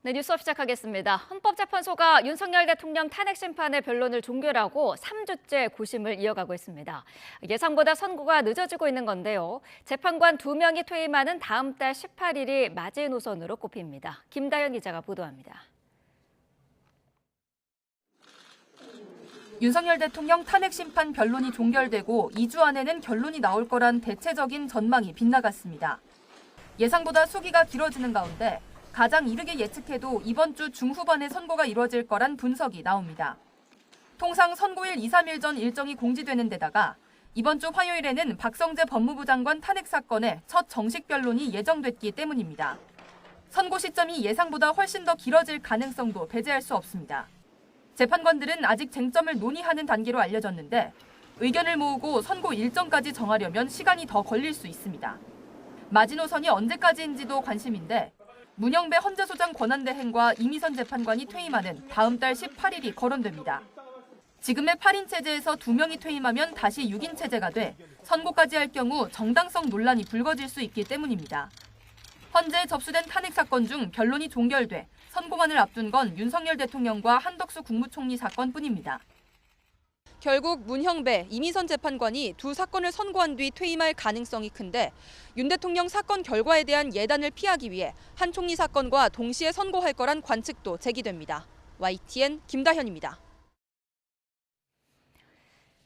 네, 뉴스업 시작하겠습니다. 헌법재판소가 윤석열 대통령 탄핵 심판의 변론을 종결하고 3주째 고심을 이어가고 있습니다. 예상보다 선고가 늦어지고 있는 건데요. 재판관 2명이 퇴임하는 다음 달 18일이 마지노선으로 꼽힙니다. 김다현 기자가 보도합니다. 윤석열 대통령 탄핵 심판 변론이 종결되고 2주 안에는 결론이 나올 거란 대체적인 전망이 빗나갔습니다. 예상보다 수기가 길어지는 가운데 가장 이르게 예측해도 이번 주 중후반에 선고가 이뤄질 거란 분석이 나옵니다. 통상 선고일 2, 3일 전 일정이 공지되는 데다가 이번 주 화요일에는 박성재 법무부 장관 탄핵 사건의 첫 정식 변론이 예정됐기 때문입니다. 선고 시점이 예상보다 훨씬 더 길어질 가능성도 배제할 수 없습니다. 재판관들은 아직 쟁점을 논의하는 단계로 알려졌는데 의견을 모으고 선고 일정까지 정하려면 시간이 더 걸릴 수 있습니다. 마지노선이 언제까지인지도 관심인데 문영배 헌재소장 권한대행과 이미선 재판관이 퇴임하는 다음 달 18일이 거론됩니다. 지금의 8인 체제에서 2명이 퇴임하면 다시 6인 체제가 돼 선고까지 할 경우 정당성 논란이 불거질 수 있기 때문입니다. 헌재에 접수된 탄핵 사건 중 변론이 종결돼 선고만을 앞둔 건 윤석열 대통령과 한덕수 국무총리 사건뿐입니다. 결국 문형배, 이미선 재판관이 두 사건을 선고한 뒤 퇴임할 가능성이 큰데 윤 대통령 사건 결과에 대한 예단을 피하기 위해 한 총리 사건과 동시에 선고할 거란 관측도 제기됩니다. YTN 김다현입니다.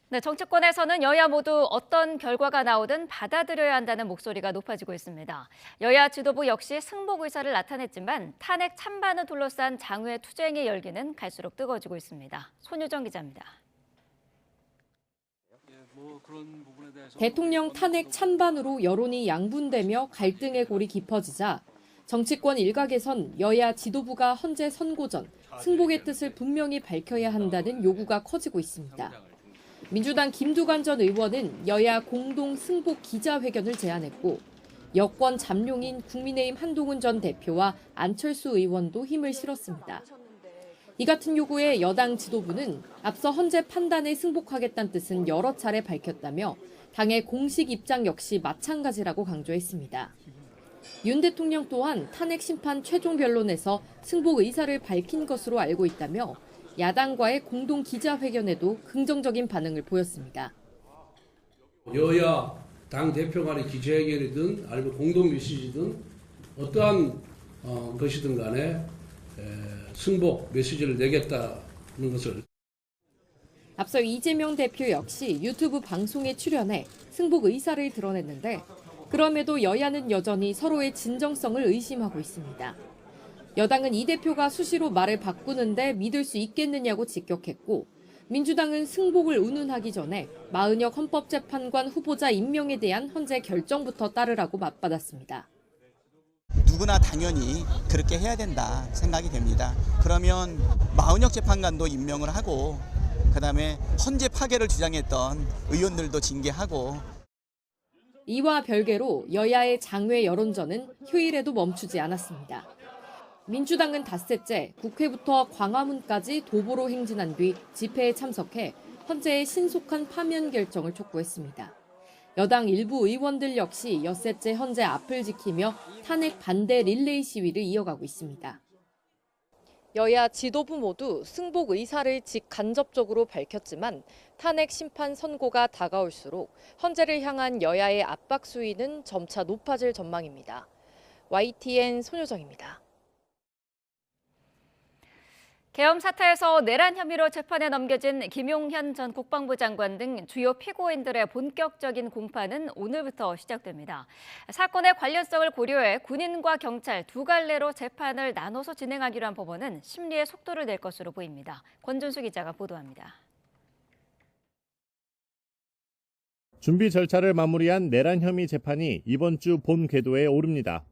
네, 정치권에서는 여야 모두 어떤 결과가 나오든 받아들여야 한다는 목소리가 높아지고 있습니다. 여야 지도부 역시 승복 의사를 나타냈지만 탄핵 찬반을 둘러싼 장외 투쟁의 열기는 갈수록 뜨거워지고 있습니다. 손유정 기자입니다. 대통령 탄핵 찬반으로 여론이 양분되며 갈등의 골이 깊어지자 정치권 일각에선 여야 지도부가 헌재 선고 전 승복의 뜻을 분명히 밝혀야 한다는 요구가 커지고 있습니다. 민주당 김두관 전 의원은 여야 공동 승복 기자회견을 제안했고 여권 잠룡인 국민의힘 한동훈 전 대표와 안철수 의원도 힘을 실었습니다. 이 같은 요구에 여당 지도부는 앞서 헌재 판단에 승복하겠다는 뜻은 여러 차례 밝혔다며 당의 공식 입장 역시 마찬가지라고 강조했습니다. 윤 대통령 또한 탄핵 심판 최종 변론에서 승복 의사를 밝힌 것으로 알고 있다며 야당과의 공동 기자회견에도 긍정적인 반응을 보였습니다. 여야 당 대표 간의 기자회견이든 아니면 공동 메시지든 어떠한 것이든 간에 승복 메시지를 내겠다는 것을. 앞서 이재명 대표 역시 유튜브 방송에 출연해 승복 의사를 드러냈는데 그럼에도 여야는 여전히 서로의 진정성을 의심하고 있습니다. 여당은 이 대표가 수시로 말을 바꾸는데 믿을 수 있겠느냐고 직격했고 민주당은 승복을 운운하기 전에 마은혁 헌법재판관 후보자 임명에 대한 헌재 결정부터 따르라고 맞받았습니다. 누구나 당연히 그렇게 해야 된다 생각이 됩니다. 그러면 마은혁 재판관도 임명을 하고 그다음에 헌재 파괴를 주장했던 의원들도 징계하고. 이와 별개로 여야의 장외 여론전은 휴일에도 멈추지 않았습니다. 민주당은 닷새째 국회부터 광화문까지 도보로 행진한 뒤 집회에 참석해 헌재의 신속한 파면 결정을 촉구했습니다. 여당 일부 의원들 역시 엿새째 헌재 앞을 지키며 탄핵 반대 릴레이 시위를 이어가고 있습니다. 여야 지도부 모두 승복 의사를 직간접적으로 밝혔지만 탄핵 심판 선고가 다가올수록 헌재를 향한 여야의 압박 수위는 점차 높아질 전망입니다. YTN 손효정입니다. 계엄 사태에서 내란 혐의로 재판에 넘겨진 김용현 전 국방부 장관 등 주요 피고인들의 본격적인 공판은 오늘부터 시작됩니다. 사건의 관련성을 고려해 군인과 경찰 두 갈래로 재판을 나눠서 진행하기로 한 법원은 심리에 속도를 낼 것으로 보입니다. 권준수 기자가 보도합니다. 준비 절차를 마무리한 내란 혐의 재판이 이번 주 본 궤도에 오릅니다.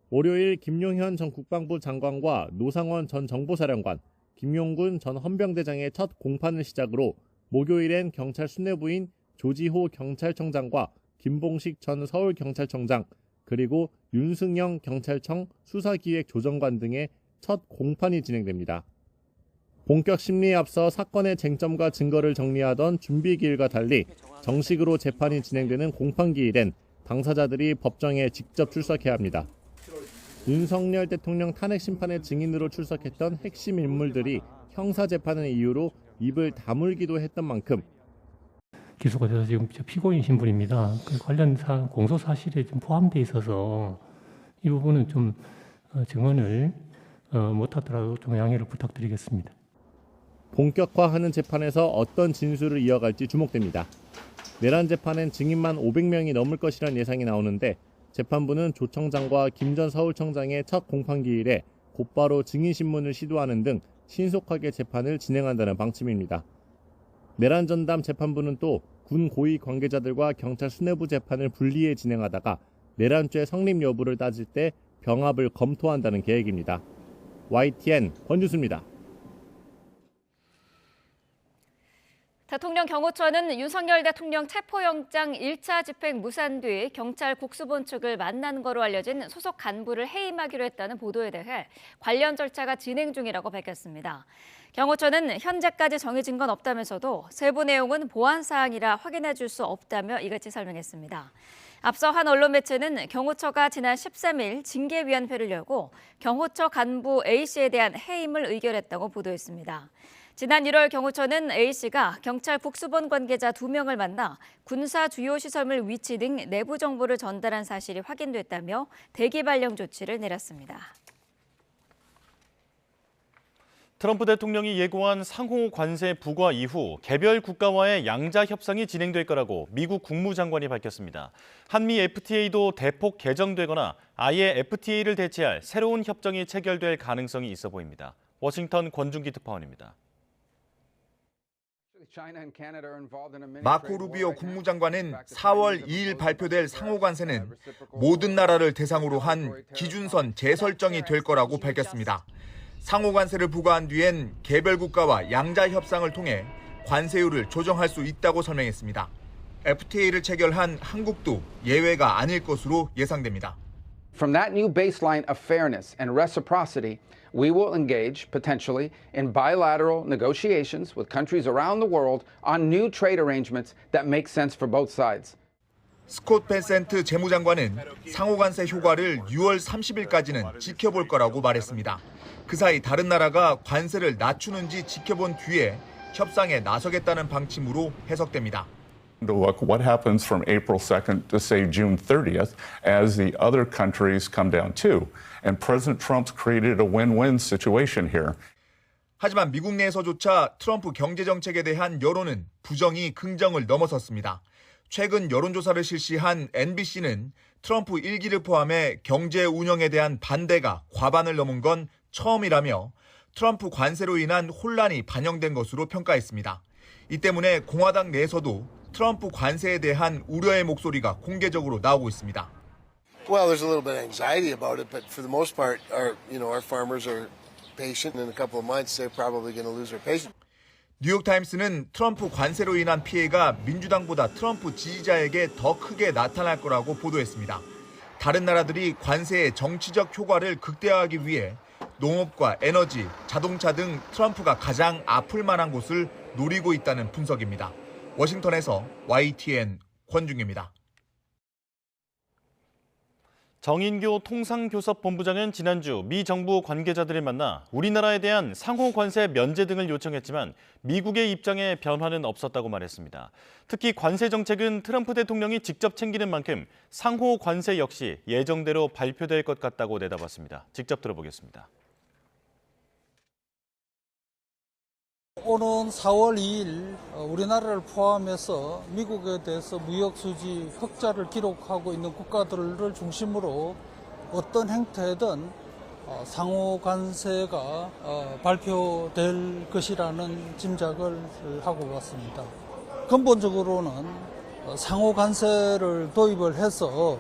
월요일 김용현 전 국방부 장관과 노상원 전 정보사령관, 김용군 전 헌병대장의 첫 공판을 시작으로 목요일엔 경찰 수뇌부인 조지호 경찰청장과 김봉식 전 서울경찰청장, 그리고 윤승영 경찰청 수사기획조정관 등의 첫 공판이 진행됩니다. 본격 심리에 앞서 사건의 쟁점과 증거를 정리하던 준비기일과 달리 정식으로 재판이 진행되는 공판기일엔 당사자들이 법정에 직접 출석해야 합니다. 윤석열 대통령 탄핵 심판의 증인으로 출석했던 핵심 인물들이 형사재판을 이유로 입을 다물기도 했던 만큼 기소가 돼서 지금 피고인 신분입니다. 그 관련 공소 사실에 좀 포함되어 있어서 이 부분은 좀 증언을 못하더라도 좀 양해를 부탁드리겠습니다. 본격화하는 재판에서 어떤 진술을 이어갈지 주목됩니다. 내란 재판엔 증인만 500명이 넘을 것이란 예상이 나오는데 재판부는 조 청장과 김 전 서울청장의 첫 공판기일에 곧바로 증인 신문을 시도하는 등 신속하게 재판을 진행한다는 방침입니다. 내란 전담 재판부는 또 군 고위 관계자들과 경찰 수뇌부 재판을 분리해 진행하다가 내란죄 성립 여부를 따질 때 병합을 검토한다는 계획입니다. YTN 권주수입니다. 대통령 경호처는 윤석열 대통령 체포영장 1차 집행 무산 뒤 경찰 국수본 측을 만난 거로 알려진 소속 간부를 해임하기로 했다는 보도에 대해 관련 절차가 진행 중이라고 밝혔습니다. 경호처는 현재까지 정해진 건 없다면서도 세부 내용은 보안 사항이라 확인해 줄 수 없다며 이같이 설명했습니다. 앞서 한 언론 매체는 경호처가 지난 13일 징계위원회를 열고 경호처 간부 A씨에 대한 해임을 의결했다고 보도했습니다. 지난 1월 경호처는 A씨가 경찰 국수본 관계자 2명을 만나 군사 주요 시설물 위치 등 내부 정보를 전달한 사실이 확인됐다며 대기 발령 조치를 내렸습니다. 트럼프 대통령이 예고한 상호 관세 부과 이후 개별 국가와의 양자 협상이 진행될 거라고 미국 국무장관이 밝혔습니다. 한미 FTA도 대폭 개정되거나 아예 FTA를 대체할 새로운 협정이 체결될 가능성이 있어 보입니다. 워싱턴 권준기 특파원입니다. 마코 루비오 국무장관은 4월 2일 발표될 상호관세는 모든 나라를 대상으로 한 기준선 재설정이 될 거라고 밝혔습니다. 상호관세를 부과한 뒤엔 개별 국가와 양자 협상을 통해 관세율을 조정할 수 있다고 설명했습니다. FTA를 체결한 한국도 예외가 아닐 것으로 예상됩니다. From that new baseline of fairness and reciprocity, we will engage potentially in bilateral negotiations with countries around the world on new trade arrangements that make sense for both sides. 스콧 벤센트 재무장관은 상호관세 효과를 6월 30일까지는 지켜볼 거라고 말했습니다. 그 사이 다른 나라가 관세를 낮추는지 지켜본 뒤에 협상에 나서겠다는 방침으로 해석됩니다. Look what happens from April 2nd to say June 30th as the other countries come down too. And President Trump's created a win-win situation here. 하지만 미국 내에서조차 트럼프 경제정책에 대한 여론은 부정이 긍정을 넘어섰습니다. 최근 여론조사를 실시한 NBC는 트럼프 1기를 포함해 경제 운영에 대한 반대가 과반을 넘은 건 처음이라며 트럼프 관세로 인한 혼란이 반영된 것으로 평가했습니다. 이 때문에 공화당 내에서도 트럼프 관세에 대한 우려의 목소리가 공개적으로 나오고 있습니다. Well, there's a little bit of anxiety about it, but for the most part, our farmers are patient. In a couple of months, they're probably going to lose their patience. 뉴욕타임스는 트럼프 관세로 인한 피해가 민주당보다 트럼프 지지자에게 더 크게 나타날 거라고 보도했습니다. 다른 나라들이 관세의 정치적 효과를 극대화하기 위해 농업과 에너지, 자동차 등 트럼프가 가장 아플 만한 곳을 노리고 있다는 분석입니다. 워싱턴에서 YTN 권중입니다. 정인교 통상교섭본부장은 지난주 미 정부 관계자들을 만나 우리나라에 대한 상호 관세 면제 등을 요청했지만 미국의 입장에 변화는 없었다고 말했습니다. 특히 관세 정책은 트럼프 대통령이 직접 챙기는 만큼 상호 관세 역시 예정대로 발표될 것 같다고 내다봤습니다. 직접 들어보겠습니다. 오는 4월 2일 우리나라를 포함해서 미국에 대해서 무역 수지 흑자를 기록하고 있는 국가들을 중심으로 어떤 형태든 상호 관세가 발표될 것이라는 짐작을 하고 왔습니다. 근본적으로는 상호 관세를 도입을 해서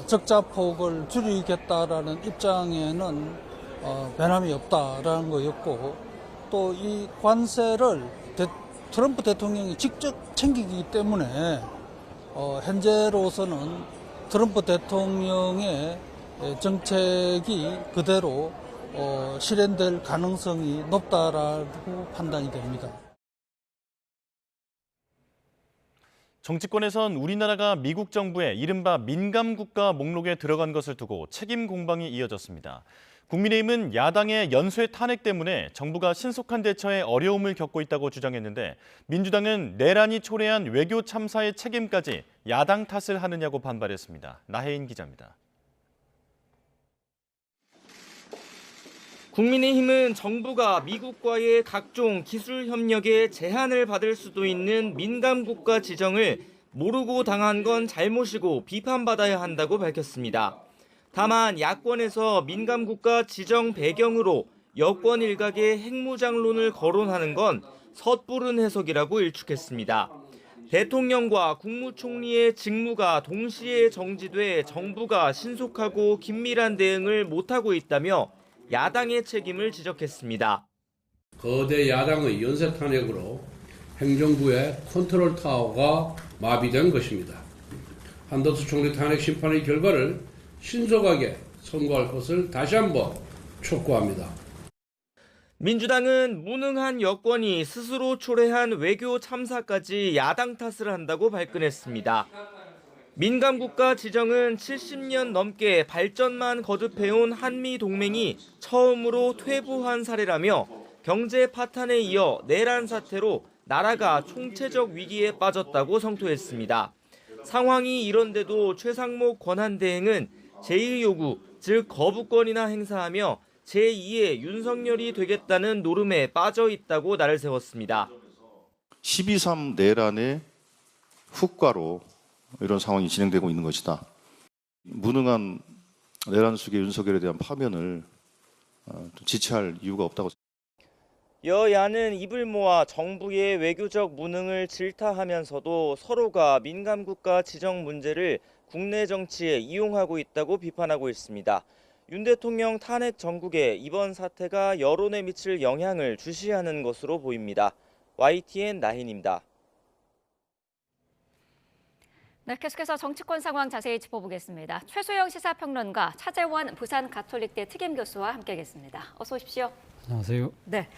적자폭을 줄이겠다라는 입장에는 변함이 없다라는 거였고, 또 이 관세를 트럼프 대통령이 직접 챙기기 때문에 현재로서는 트럼프 대통령의 정책이 그대로 실현될 가능성이 높다라고 판단이 됩니다. 정치권에선 우리나라가 미국 정부의 이른바 민감국가 목록에 들어간 것을 두고 책임 공방이 이어졌습니다. 국민의힘은 야당의 연쇄 탄핵 때문에 정부가 신속한 대처에 어려움을 겪고 있다고 주장했는데 민주당은 내란이 초래한 외교 참사의 책임까지 야당 탓을 하느냐고 반발했습니다. 나혜인 기자입니다. 국민의힘은 정부가 미국과의 각종 기술 협력에 제한을 받을 수도 있는 민감국가 지정을 모르고 당한 건 잘못이고 비판받아야 한다고 밝혔습니다. 다만 야권에서 민감국가 지정 배경으로 여권 일각의 핵무장론을 거론하는 건 섣부른 해석이라고 일축했습니다. 대통령과 국무총리의 직무가 동시에 정지돼 정부가 신속하고 긴밀한 대응을 못하고 있다며 야당의 책임을 지적했습니다. 거대 야당의 연쇄 탄핵으로 행정부의 컨트롤 타워가 마비된 것입니다. 한덕수 총리 탄핵 심판의 결과를 신속하게 선고할 것을 다시 한번 촉구합니다. 민주당은 무능한 여권이 스스로 초래한 외교 참사까지 야당 탓을 한다고 발끈했습니다. 민감국가 지정은 70년 넘게 발전만 거듭해온 한미동맹이 처음으로 퇴보한 사례라며 경제 파탄에 이어 내란 사태로 나라가 총체적 위기에 빠졌다고 성토했습니다. 상황이 이런데도 최상목 권한대행은 제1요구, 즉 거부권이나 행사하며 제2의 윤석열이 되겠다는 노름에 빠져 있다고 날을 세웠습니다. 12.3 내란의 후과로 이런 상황이 진행되고 있는 것이다. 무능한 내란 속의 윤석열에 대한 파면을 지체할 이유가 없다고. 여야는 입을 모아 정부의 외교적 무능을 질타하면서도 서로가 민감국가 지정 문제를 국내 정치에 이용하고 있다고 비판하고 있습니다. 윤 대통령 탄핵 정국에 이번 사태가 여론에 미칠 영향을 주시하는 것으로 보입니다. YTN 나혜인입니다. 네, 계속해서 정치권 상황 자세히 짚어보겠습니다. 최소영 시사평론가, 차재원 부산가톨릭대 특임교수와 함께하겠습니다. 어서 오십시오. 안녕하세요. 네,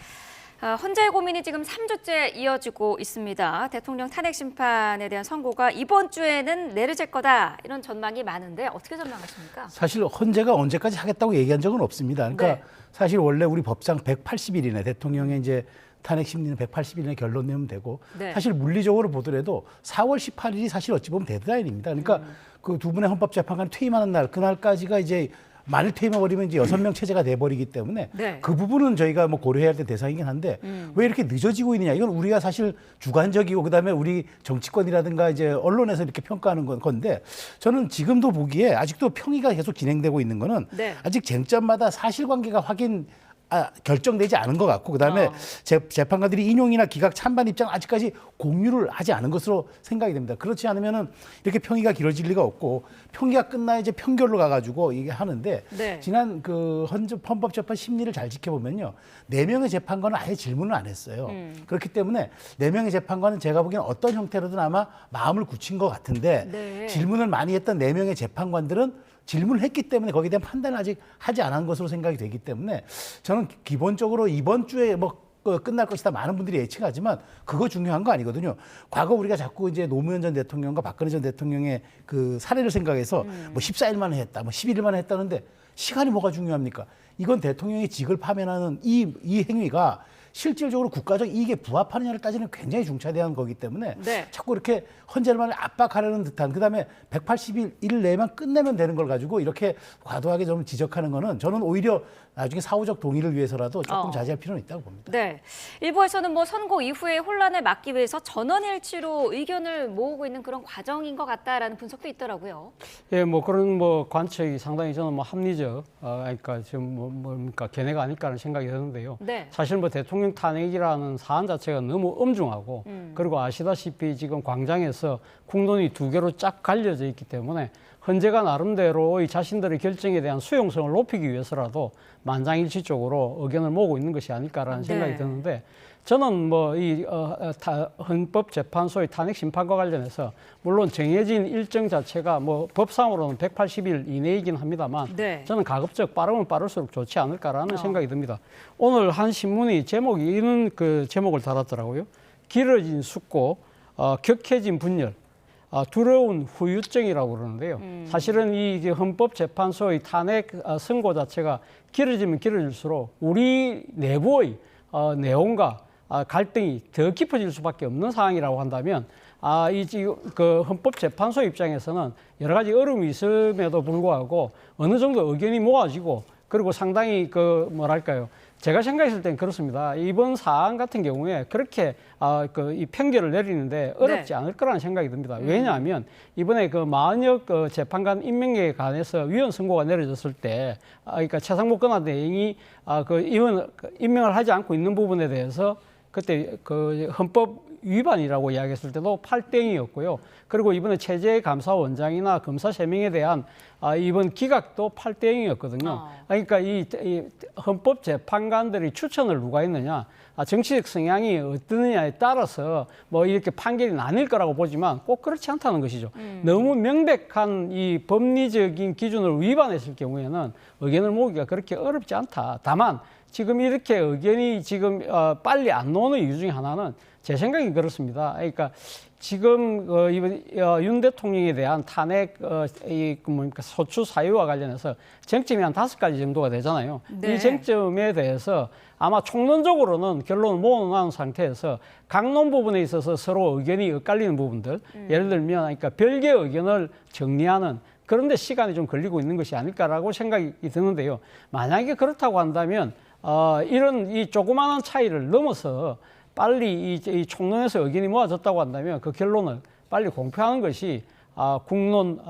헌재의 고민이 지금 3주째 이어지고 있습니다. 대통령 탄핵 심판에 대한 선고가 이번 주에는 내려질 거다, 이런 전망이 많은데 어떻게 전망하십니까? 사실 헌재가 언제까지 하겠다고 얘기한 적은 없습니다. 그러니까 네. 사실 원래 우리 법상 180일 이내 대통령의 이제 탄핵 심리는 180일 이내 결론 내면 되고 네. 사실 물리적으로 보더라도 4월 18일이 사실 어찌 보면 데드라인입니다. 그러니까 그 두 분의 헌법재판관이 퇴임하는 날, 그날까지가 이제 만일 퇴임해버리면 이제 6명 체제가 돼버리기 때문에 네. 그 부분은 저희가 뭐 고려해야 될 대상이긴 한데 왜 이렇게 늦어지고 있느냐. 이건 우리가 사실 주관적이고 그다음에 우리 정치권이라든가 이제 언론에서 이렇게 평가하는 건데 저는 지금도 보기에 아직도 평의가 계속 진행되고 있는 거는 네. 아직 쟁점마다 사실관계가 결정되지 않은 것 같고 그다음에 재판관들이 인용이나 기각 찬반 입장 아직까지 공유를 하지 않은 것으로 생각이 됩니다. 그렇지 않으면은 이렇게 평의가 길어질 리가 없고 평의가 끝나야 이제 평결로 가가지고 이게 하는데 네. 지난 그 헌법재판 심리를 잘 지켜보면요 4명의 재판관은 아예 질문을 안 했어요. 그렇기 때문에 4명의 재판관은 제가 보기에는 어떤 형태로든 아마 마음을 굳힌 것 같은데 네. 질문을 많이 했던 4명의 재판관들은 질문을 했기 때문에 거기에 대한 판단을 아직 하지 않은 것으로 생각이 되기 때문에 저는 기본적으로 이번 주에 끝날 것이다 많은 분들이 예측하지만 그거 중요한 거 아니거든요. 과거 우리가 자꾸 이제 노무현 전 대통령과 박근혜 전 대통령의 그 사례를 생각해서 뭐 14일 만에 했다, 뭐 11일 만에 했다는데 시간이 뭐가 중요합니까? 이건 대통령의 직을 파면하는 이 행위가 실질적으로 국가적 이익에 부합하느냐를 따지는 굉장히 중차대한 거기 때문에 네. 자꾸 이렇게 헌재를 압박하려는 듯한 그다음에 180일 내만 끝내면 되는 걸 가지고 이렇게 과도하게 좀 지적하는 거는 저는 오히려 나중에 사후적 동의를 위해서라도 조금 자제할 필요는 있다고 봅니다. 네, 일부에서는 뭐 선고 이후에 혼란을 막기 위해서 전원일치로 의견을 모으고 있는 그런 과정인 것 같다라는 분석도 있더라고요. 예, 뭐 그런 뭐 관측이 상당히 저는 뭐 합리적, 그러니까 지금 뭡니까 견해가 아닐까라는 생각이 드는데요. 네. 사실 뭐 대통령 탄핵이라는 사안 자체가 너무 엄중하고 그리고 아시다시피 지금 광장에서 국론이 2개로 쫙 갈려져 있기 때문에 헌재가 나름대로 이 자신들의 결정에 대한 수용성을 높이기 위해서라도 만장일치적으로 의견을 모으고 있는 것이 아닐까라는 생각이 드는데 저는 뭐 이 헌법재판소의 탄핵 심판과 관련해서 물론 정해진 일정 자체가 뭐 법상으로는 180일 이내이긴 합니다만 네. 저는 가급적 빠르면 빠를수록 좋지 않을까라는 생각이 듭니다. 오늘 한 신문이 제목이 이런 그 제목을 달았더라고요. 길어진 숙고, 격해진 분열. 두려운 후유증이라고 그러는데요. 사실은 이 헌법재판소의 탄핵 선고 자체가 길어지면 길어질수록 우리 내부의 내용과 갈등이 더 깊어질 수밖에 없는 상황이라고 한다면 그 헌법재판소 입장에서는 여러 가지 어려움이 있음에도 불구하고 어느 정도 의견이 모아지고 그리고 상당히 제가 생각했을 땐 그렇습니다. 이번 사안 같은 경우에 그렇게 이 판결을 내리는데 어렵지 않을 거라는 생각이 듭니다. 왜냐하면 이번에 그 마은혁 재판관 임명에 관해서 위헌 선고가 내려졌을 때, 그러니까 최상목 권한대행이 임명을 하지 않고 있는 부분에 대해서 그때 그 헌법 위반이라고 이야기했을 때도 8대0이었고요. 그리고 이번에 체제감사원장이나 검사 3명에 대한 이번 기각도 8대0이었거든요. 그러니까 이 헌법재판관들이 추천을 누가 했느냐, 정치적 성향이 어떠느냐에 따라서 뭐 이렇게 판결이 나뉠 거라고 보지만 꼭 그렇지 않다는 것이죠. 너무 명백한 이 법리적인 기준을 위반했을 경우에는 의견을 모으기가 그렇게 어렵지 않다. 다만 지금 이렇게 의견이 지금 빨리 안 나오는 이유 중에 하나는 제 생각이 그렇습니다. 그러니까 지금 이번 윤 대통령에 대한 탄핵 소추 사유와 관련해서 쟁점이 한 5가지 정도가 되잖아요. 이 쟁점에 대해서 아마 총론적으로는 결론을 모아놓은 상태에서 강론 부분에 있어서 서로 의견이 엇갈리는 부분들, 예를 들면 그러니까 별개의 의견을 정리하는 그런데 시간이 좀 걸리고 있는 것이 아닐까라고 생각이 드는데요. 만약에 그렇다고 한다면 이런 이 조그마한 차이를 넘어서 빨리 이 총론에서 의견이 모아졌다고 한다면 그 결론을 빨리 공표하는 것이 국론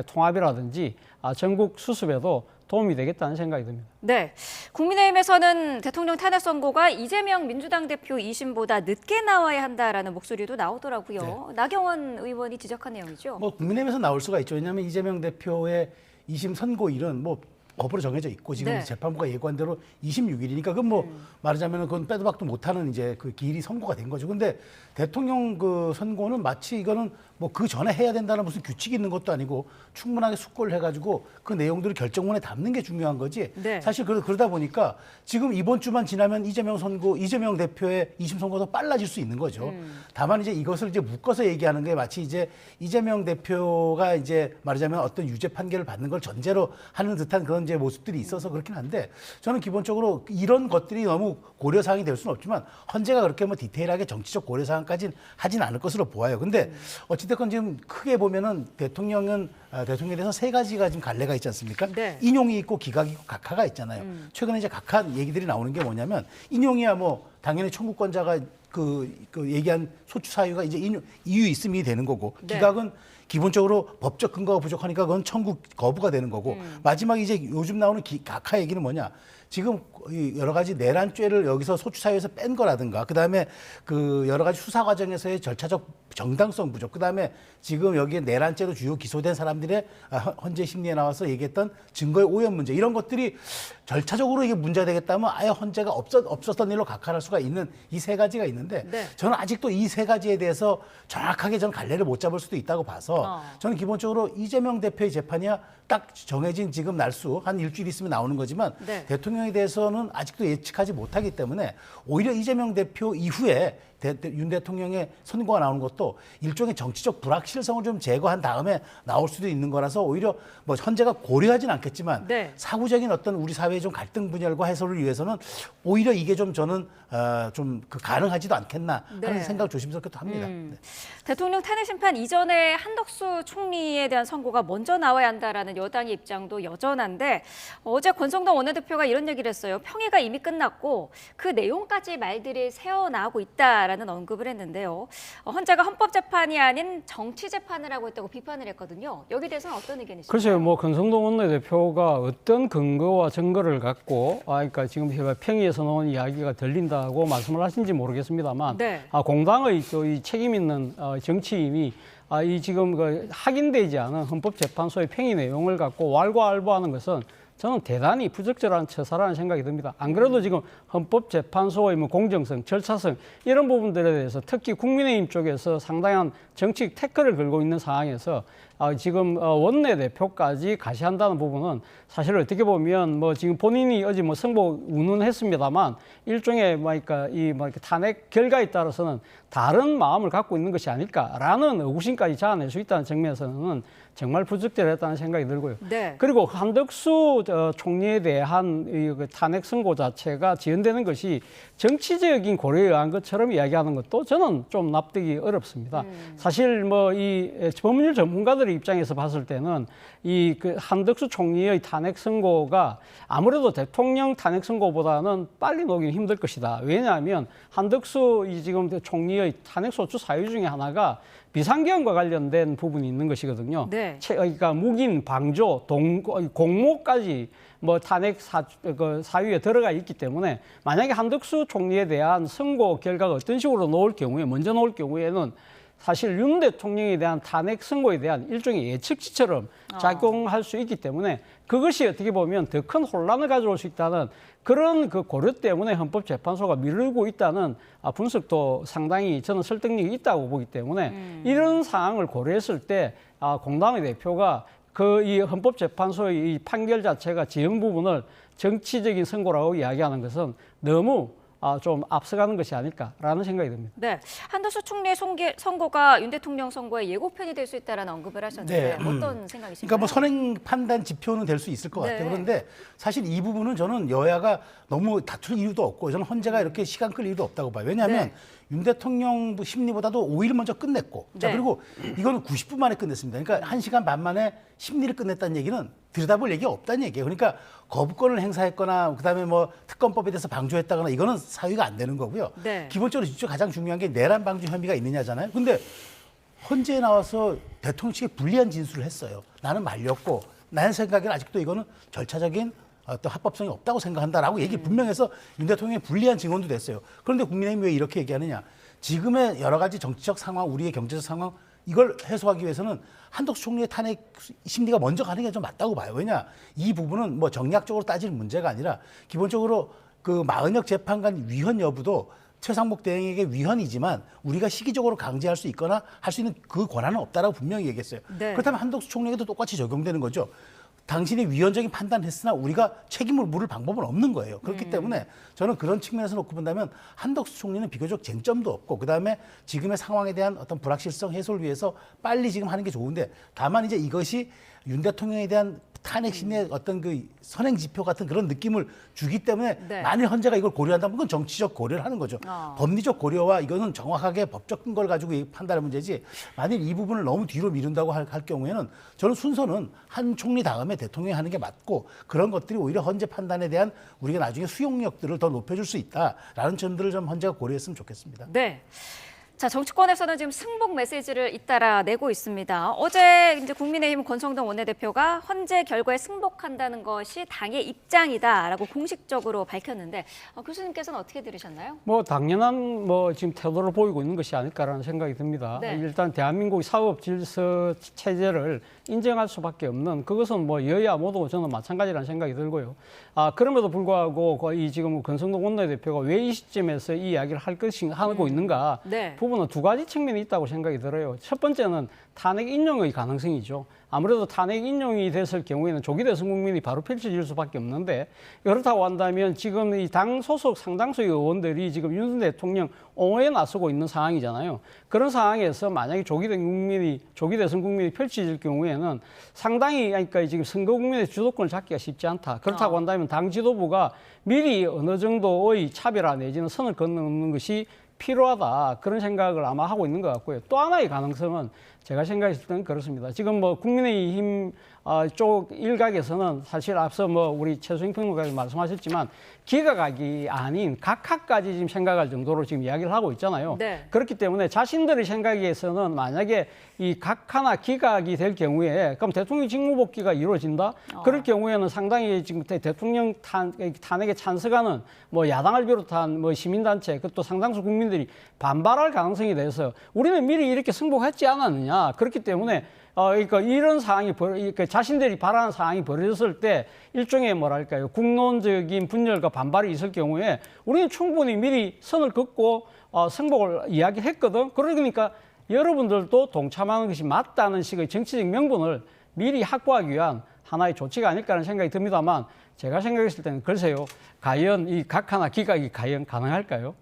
통합이라든지 전국 수습에도 도움이 되겠다는 생각이 듭니다. 네, 국민의힘에서는 대통령 탄핵 선고가 이재명 민주당 대표 2심보다 늦게 나와야 한다라는 목소리도 나오더라고요. 나경원 의원이 지적한 내용이죠. 뭐 국민의힘에서 나올 수가 있죠. 왜냐하면 이재명 대표의 2심 선고일은 뭐 법으로 정해져 있고 지금 재판부가 예고한 대로 26일이니까 그건 뭐 말하자면 그건 빼도 박도 못하는 이제 그 기일이 선고가 된 거죠. 근데 대통령 그 선고는 마치 이거는 뭐 그 전에 해야 된다는 무슨 규칙이 있는 것도 아니고 충분하게 숙고를 해가지고 그 내용들을 결정문에 담는 게 중요한 거지. 사실 그러다 보니까 지금 이번 주만 지나면 이재명 대표의 2심 선고도 빨라질 수 있는 거죠. 다만 이제 이것을 이제 묶어서 얘기하는 게 마치 이제 이재명 대표가 이제 말하자면 어떤 유죄 판결을 받는 걸 전제로 하는 듯한 그런 이제 모습들이 있어서 그렇긴 한데 저는 기본적으로 이런 것들이 너무 고려사항이 될 수는 없지만 헌재가 그렇게 뭐 디테일하게 정치적 고려사항까지는 하진 않을 것으로 보아요. 근데 어찌됐건 지금 크게 보면은 대통령에 대해서 3가지가 지금 갈래가 있지 않습니까? 인용이 있고 기각이 있고 각하가 있잖아요. 최근에 이제 각하 얘기들이 나오는 게 뭐냐면 인용이야 뭐 당연히 청구권자가 그 얘기한 소추 사유가 이제 이유 있음이 되는 거고 기각은 기본적으로 법적 근거가 부족하니까 그건 청구 거부가 되는 거고 마지막에 이제 요즘 나오는 각하 얘기는 뭐냐? 지금 여러 가지 내란죄를 여기서 소추 사유에서 뺀 거라든가 그다음에 그 여러 가지 수사 과정에서의 절차적 정당성 부족 그다음에 지금 여기에 내란죄로 주요 기소된 사람들의 헌재 심리에 나와서 얘기했던 증거의 오염 문제 이런 것들이 절차적으로 이게 문제가 되겠다면 아예 헌재가 없었던 일로 각하할 수가 있는 이 3가지가 있는데 저는 아직도 이 3가지에 대해서 정확하게 저는 갈래를 못 잡을 수도 있다고 봐서 저는 기본적으로 이재명 대표의 재판이야 딱 정해진 지금 날수 한 일주일 있으면 나오는 거지만 대통령에 대해서는 아직도 예측하지 못하기 때문에 오히려 이재명 대표 이후에 윤 대통령의 선고가 나오는 것도 일종의 정치적 불확실성을 좀 제거한 다음에 나올 수도 있는 거라서 오히려 뭐 헌재가 고려하진 않겠지만 사후적인 어떤 우리 사회의 좀 갈등 분열과 해소를 위해서는 오히려 이게 좀 저는 좀 가능하지도 않겠나 하는 생각을 조심스럽게 합니다. 대통령 탄핵 심판 이전에 한덕수 총리에 대한 선고가 먼저 나와야 한다라는 여당의 입장도 여전한데 어제 권성동 원내대표가 이런 얘기를 했어요. 평의가 이미 끝났고 그 내용까지 말들이 새어나오고 있다라는 언급을 했는데요. 헌재가 헌법재판이 아닌 정치재판을 하고 있다고 비판을 했거든요. 여기에 대해서는 어떤 의견이십니까? 글쎄요. 뭐 권성동 원내대표가 어떤 근거와 증거를 갖고 그러니까 지금 평의에서 나온 이야기가 들린다고 말씀을 하신지 모르겠습니다만 공당의 또 이 책임 있는 정치인이 이 지금 그 확인되지 않은 헌법재판소의 평의 내용을 갖고 왈가왈부하는 것은 저는 대단히 부적절한 처사라는 생각이 듭니다. 안 그래도 지금 헌법재판소의 뭐 공정성, 절차성 이런 부분들에 대해서 특히 국민의힘 쪽에서 상당한 정치적 태클을 걸고 있는 상황에서 지금 원내대표까지 가시한다는 부분은 사실 어떻게 보면 뭐 지금 본인이 어제 뭐 승복 운운했습니다만 일종의 그러니까 이렇게 탄핵 결과에 따라서는 다른 마음을 갖고 있는 것이 아닐까라는 의구심까지 자아낼 수 있다는 측면에서는 정말 부적절했다는 생각이 들고요. 네. 그리고 한덕수 총리에 대한 이 탄핵 선고 자체가 지연되는 것이 정치적인 고려에 의한 것처럼 이야기하는 것도 저는 좀 납득이 어렵습니다. 사실 뭐 이 법률 전문가들의 입장에서 봤을 때는 이 한덕수 총리의 탄핵 선고가 아무래도 대통령 탄핵 선고보다는 빨리 나오기는 힘들 것이다. 왜냐하면 한덕수 지금 총리의 탄핵 소추 사유 중에 하나가 비상계엄과 관련된 부분이 있는 것이거든요. 네. 그러니까 묵인, 방조, 공모까지 뭐 탄핵 사유에 들어가 있기 때문에 만약에 한덕수 총리에 대한 선고 결과가 어떤 식으로 먼저 나올 경우에는 사실 윤 대통령에 대한 탄핵 선고에 대한 일종의 예측치처럼 작용할 수 있기 때문에 그것이 어떻게 보면 더 큰 혼란을 가져올 수 있다는 그런 그 고려 때문에 헌법재판소가 미루고 있다는 분석도 상당히 저는 설득력이 있다고 보기 때문에 이런 상황을 고려했을 때 공당의 대표가 이 헌법재판소의 이 판결 자체가 지연 부분을 정치적인 선고라고 이야기하는 것은 너무 좀 앞서가는 것이 아닐까라는 생각이 듭니다. 네, 한덕수 총리의 선고가 윤 대통령 선고의 예고편이 될 수 있다는 언급을 하셨는데 네. 어떤 생각이신가요? 그러니까 뭐 선행 판단 지표는 될 수 있을 것 네. 같아요. 그런데 사실 이 부분은 저는 여야가 너무 다툴 이유도 없고 저는 헌재가 이렇게 시간 끌 이유도 없다고 봐요. 왜냐하면 네. 윤 대통령 심리보다도 5일 먼저 끝냈고 자 네. 그리고 이거는 90분 만에 끝냈습니다. 그러니까 1시간 반 만에 심리를 끝냈다는 얘기는 들여다볼 얘기가 없다는 얘기예요. 그러니까 거부권을 행사했거나 그다음에 뭐 특검법에 대해서 방조했다거나 이거는 사유가 안 되는 거고요. 네. 기본적으로 가장 중요한 게 내란 방조 혐의가 있느냐잖아요. 근데 헌재에 나와서 대통령 측에 불리한 진술을 했어요. 나는 말렸고 나의 생각에는 아직도 이거는 절차적인 어떤 합법성이 없다고 생각한다라고 얘기 분명해서 윤 대통령의 불리한 증언도 됐어요. 그런데 국민의힘이 왜 이렇게 얘기하느냐. 지금의 여러 가지 정치적 상황, 우리의 경제적 상황 이걸 해소하기 위해서는 한덕수 총리의 탄핵 심리가 먼저 가는 게 좀 맞다고 봐요. 왜냐 이 부분은 뭐 정략적으로 따질 문제가 아니라 기본적으로 그 마은혁 재판관 위헌 여부도 최상목 대행에게 위헌이지만 우리가 시기적으로 강제할 수 있거나 할 수 있는 그 권한은 없다라고 분명히 얘기했어요. 네. 그렇다면 한덕수 총리에게도 똑같이 적용되는 거죠. 당신이 위헌적인 판단을 했으나 우리가 책임을 물을 방법은 없는 거예요. 그렇기 때문에 저는 그런 측면에서 놓고 본다면 한덕수 총리는 비교적 쟁점도 없고 그다음에 지금의 상황에 대한 어떤 불확실성 해소를 위해서 빨리 지금 하는 게 좋은데 다만 이제 이것이 윤 대통령에 대한 탄핵 심리의 어떤 그 선행 지표 같은 그런 느낌을 주기 때문에 네. 만일 헌재가 이걸 고려한다면 그건 정치적 고려를 하는 거죠. 법리적 고려와 이거는 정확하게 법적 근거를 가지고 판단할 문제지 만일 이 부분을 너무 뒤로 미룬다고 할 경우에는 저는 순서는 한 총리 다음에 대통령이 하는 게 맞고 그런 것들이 오히려 헌재 판단에 대한 우리가 나중에 수용력들을 더 높여줄 수 있다라는 점들을 좀 헌재가 고려했으면 좋겠습니다. 네. 자, 정치권에서는 지금 승복 메시지를 잇따라 내고 있습니다. 어제 이제 국민의힘 권성동 원내대표가 헌재 결과에 승복한다는 것이 당의 입장이다라고 공식적으로 밝혔는데 교수님께서는 어떻게 들으셨나요? 뭐 당연한 뭐 지금 태도를 보이고 있는 것이 아닐까라는 생각이 듭니다. 네. 일단 대한민국 사법 질서 체제를 인정할 수밖에 없는 그것은 뭐 여야 모두 저는 마찬가지라는 생각이 들고요. 그럼에도 불구하고 이 지금 권성동 원내대표가 왜 이 시점에서 이 이야기를 하고 있는가? 네. 부분은 두 가지 측면이 있다고 생각이 들어요. 첫 번째는 탄핵 인용의 가능성이죠. 아무래도 탄핵 인용이 됐을 경우에는 조기 대선 국민이 바로 펼쳐질 수밖에 없는데 그렇다고 한다면 지금 이 당 소속 상당수의 의원들이 지금 윤 대통령 옹호에 나서고 있는 상황이잖아요. 그런 상황에서 만약에 조기 대선 국민이 펼쳐질 경우에는 상당히 그러니까 지금 선거 국민의 주도권을 잡기가 쉽지 않다. 그렇다고 한다면 당 지도부가 미리 어느 정도의 차별화 내지는 선을 긋는 것이 필요하다 그런 생각을 아마 하고 있는 것 같고요. 또 하나의 가능성은 제가 생각했을 때는 그렇습니다. 지금 뭐 국민의힘 쪽 일각에서는 사실 앞서 뭐 우리 최수영 평론가님 말씀하셨지만 기각이 아닌 각하까지 지금 생각할 정도로 지금 이야기를 하고 있잖아요. 네. 그렇기 때문에 자신들의 생각에서는 만약에 이 각하나 기각이 될 경우에 그럼 대통령 직무복귀가 이루어진다? 그럴 경우에는 상당히 지금 대통령 탄핵에 찬성하는 뭐 야당을 비롯한 뭐 시민단체 그것도 상당수 국민들이 반발할 가능성이 돼서 우리는 미리 이렇게 승복했지 않았느냐. 그렇기 때문에 그러니까 이런 상황이 그러니까 자신들이 바라는 상황이 벌어졌을 때 일종의 뭐랄까요 국론적인 분열과 반발이 있을 경우에 우리는 충분히 미리 선을 긋고 승복을 이야기했거든. 그러니까 여러분들도 동참하는 것이 맞다는 식의 정치적 명분을 미리 확보하기 위한 하나의 조치가 아닐까 하는 생각이 듭니다만 제가 생각했을 때는 글쎄요. 과연 이 각 하나 기각이 과연 가능할까요?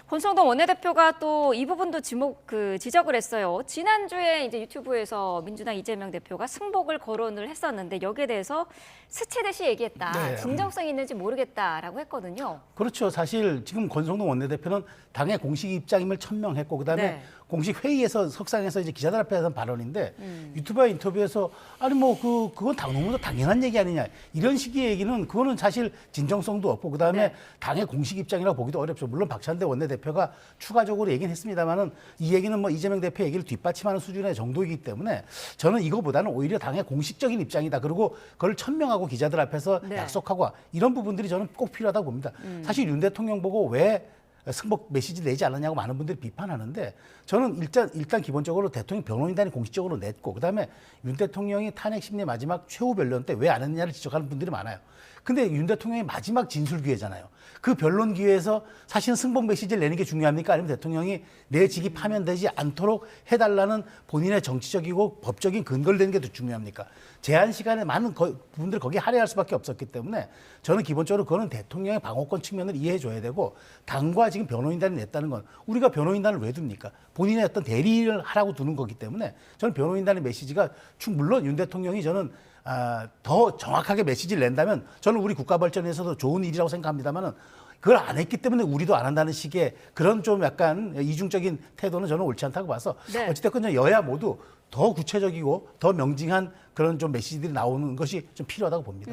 권성동 원내대표가 또 이 부분도 지적을 했어요. 지난주에 이제 유튜브에서 민주당 이재명 대표가 승복을 거론을 했었는데 여기에 대해서 스치듯이 얘기했다. 네. 진정성이 있는지 모르겠다라고 했거든요. 그렇죠. 사실 지금 권성동 원내대표는 당의 공식 입장임을 천명했고 그다음에 네. 공식 회의에서 석상에서 이제 기자들 앞에 한 발언인데 유튜브와 인터뷰에서 아니 뭐 그건 너무도 당연한 얘기 아니냐 이런 식의 얘기는 그거는 사실 진정성도 없고 그다음에 네. 당의 공식 입장이라고 보기도 어렵죠. 물론 박찬대 원내대표가 추가적으로 얘기는 했습니다만은 이 얘기는 뭐 이재명 대표 얘기를 뒷받침하는 수준의 정도이기 때문에 저는 이거보다는 오히려 당의 공식적인 입장이다. 그리고 그걸 천명하고 기자들 앞에서 네. 약속하고 이런 부분들이 저는 꼭 필요하다고 봅니다. 사실 윤 대통령 보고 왜 승복 메시지 내지 않았냐고 많은 분들이 비판하는데 저는 일단 기본적으로 대통령 변호인단이 공식적으로 냈고 그다음에 윤 대통령이 탄핵 심리 마지막 최후 변론 때 왜 안 했느냐를 지적하는 분들이 많아요. 근데 윤 대통령이 마지막 진술 기회잖아요. 그 변론 기회에서 사실은 승복 메시지를 내는 게 중요합니까? 아니면 대통령이 내 직이 파면되지 않도록 해달라는 본인의 정치적이고 법적인 근거를 내는 게 더 중요합니까? 제한 시간에 많은 부분들을 거기에 할애할 수밖에 없었기 때문에 저는 기본적으로 그거는 대통령의 방어권 측면을 이해해 줘야 되고 당과 지금 변호인단이 냈다는 건 우리가 변호인단을 왜 둡니까? 본인의 어떤 대리를 하라고 두는 거기 때문에 저는 변호인단의 메시지가 물론 윤 대통령이 저는 더 정확하게 메시지를 낸다면 저는 우리 국가 발전에서도 좋은 일이라고 생각합니다만은 그걸 안 했기 때문에 우리도 안 한다는 식의 그런 좀 약간 이중적인 태도는 저는 옳지 않다고 봐서 네. 어찌됐건 여야 모두 더 구체적이고 더 명징한 그런 좀 메시지들이 나오는 것이 좀 필요하다고 봅니다.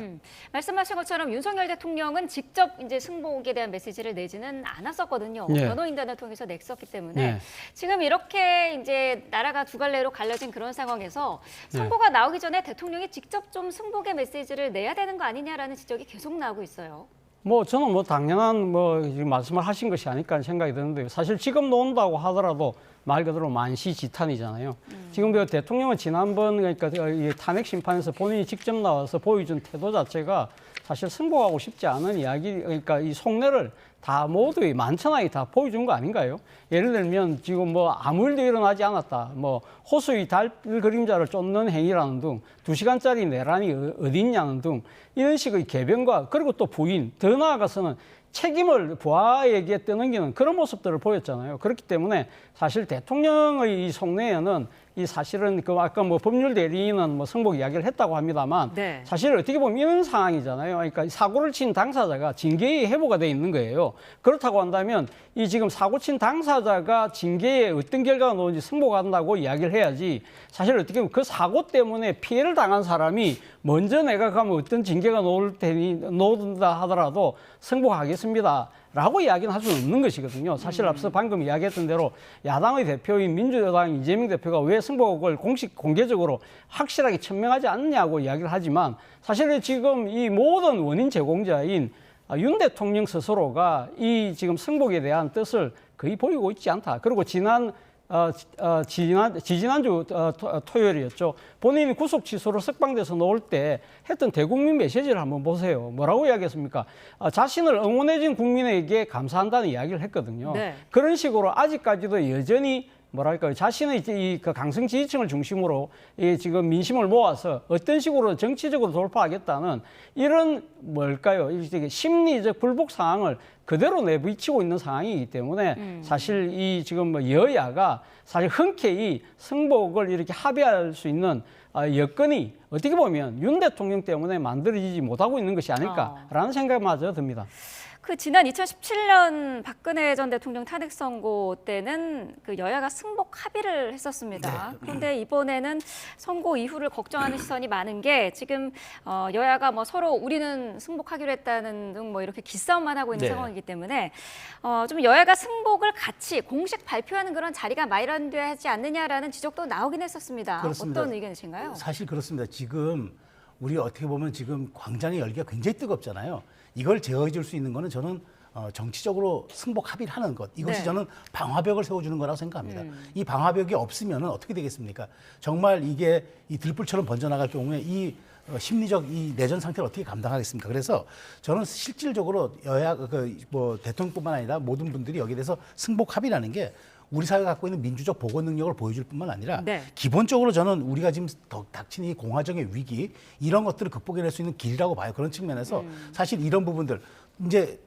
말씀하신 것처럼 윤석열 대통령은 직접 이제 승복에 대한 메시지를 내지는 않았었거든요. 네. 변호인단을 통해서 냈었기 때문에 네. 지금 이렇게 이제 나라가 두 갈래로 갈라진 그런 상황에서 선고가 나오기 전에 대통령이 직접 좀 승복의 메시지를 내야 되는 거 아니냐라는 지적이 계속 나오고 있어요. 뭐 저는 뭐 당연한 지금 말씀을 하신 것이 아닐까 하는 생각이 드는데요. 사실 지금 놓는다고 하더라도 말 그대로 만시지탄이잖아요. 지금 그 대통령은 지난번 그러니까 이 탄핵 심판에서 본인이 직접 나와서 보여준 태도 자체가 사실 승복하고 싶지 않은 이야기, 그러니까 이 속내를 다 모두 만천하게 다 보여준 거 아닌가요? 예를 들면 지금 뭐 아무 일도 일어나지 않았다. 뭐 호수의 달 그림자를 쫓는 행위라는 등 2시간짜리 내란이 어디 있냐는 등 이런 식의 개변과 그리고 또 부인, 더 나아가서는 책임을 부하에게 떠넘기는 그런 모습들을 보였잖아요. 그렇기 때문에 사실 대통령의 이 속내에는 이 사실은 그 아까 뭐 법률 대리인은 뭐 승복 이야기를 했다고 합니다만 네. 사실 어떻게 보면 이런 상황이잖아요. 그러니까 사고를 친 당사자가 징계에 회부가 돼 있는 거예요. 그렇다고 한다면 이 지금 사고 친 당사자가 징계에 어떤 결과가 나오는지 승복한다고 이야기를 해야지 사실 어떻게 보면 그 사고 때문에 피해를 당한 사람이 먼저 내가 가면 어떤 징계가 나올 테니 나온다 하더라도 승복하겠습니다. 라고 이야기는 할 수는 없는 것이거든요. 사실 앞서 방금 이야기했던 대로 야당의 대표인 민주당 이재명 대표가 왜 승복을 공개적으로 확실하게 천명하지 않느냐고 이야기를 하지만 사실 지금 이 모든 원인 제공자인 윤 대통령 스스로가 이 지금 승복에 대한 뜻을 거의 보이고 있지 않다. 그리고 지난주 토요일이었죠. 본인이 구속 취소로 석방돼서 나올 때 했던 대국민 메시지를 한번 보세요. 뭐라고 이야기했습니까? 자신을 응원해준 국민에게 감사한다는 이야기를 했거든요. 네. 그런 식으로 아직까지도 여전히 뭐랄까요, 자신의 그 강성 지지층을 중심으로 이 지금 민심을 모아서 어떤 식으로 정치적으로 돌파하겠다는 이런 뭘까요, 이게 심리적 불복 상황을 그대로 내비치고 있는 상황이기 때문에 사실 이 지금 뭐 여야가 사실 흔쾌히 승복을 이렇게 합의할 수 있는 여건이 어떻게 보면 윤 대통령 때문에 만들어지지 못하고 있는 것이 아닐까라는 생각마저 듭니다. 그 지난 2017년 박근혜 전 대통령 탄핵 선고 때는 그 여야가 승복 합의를 했었습니다. 네. 그런데 이번에는 선고 이후를 걱정하는 시선이 많은 게 지금 여야가 뭐 서로 우리는 승복하기로 했다는 등 뭐 이렇게 기싸움만 하고 있는 네. 상황이기 때문에 좀 여야가 승복을 같이 공식 발표하는 그런 자리가 마련돼야 하지 않느냐라는 지적도 나오긴 했었습니다. 그렇습니다. 어떤 의견이신가요? 사실 그렇습니다. 지금 우리 어떻게 보면 지금 광장의 열기가 굉장히 뜨겁잖아요. 이걸 제어해 줄 수 있는 거는 저는 정치적으로 승복 합의를 하는 것. 이것이 네. 저는 방화벽을 세워주는 거라고 생각합니다. 이 방화벽이 없으면 어떻게 되겠습니다. 정말 이게 이 들불처럼 번져나갈 경우에 이 심리적 이 내전 상태를 어떻게 감당하겠습니까? 그래서 저는 실질적으로 여야 뭐 대통령뿐만 아니라 모든 분들이 여기에 대해서 승복 합의라는 게 우리 사회가 갖고 있는 민주적 보고 능력을 보여줄 뿐만 아니라 네. 기본적으로 저는 우리가 지금 닥친 이 공화정의 위기 이런 것들을 극복해낼 수 있는 길이라고 봐요. 그런 측면에서 사실 이런 부분들 이제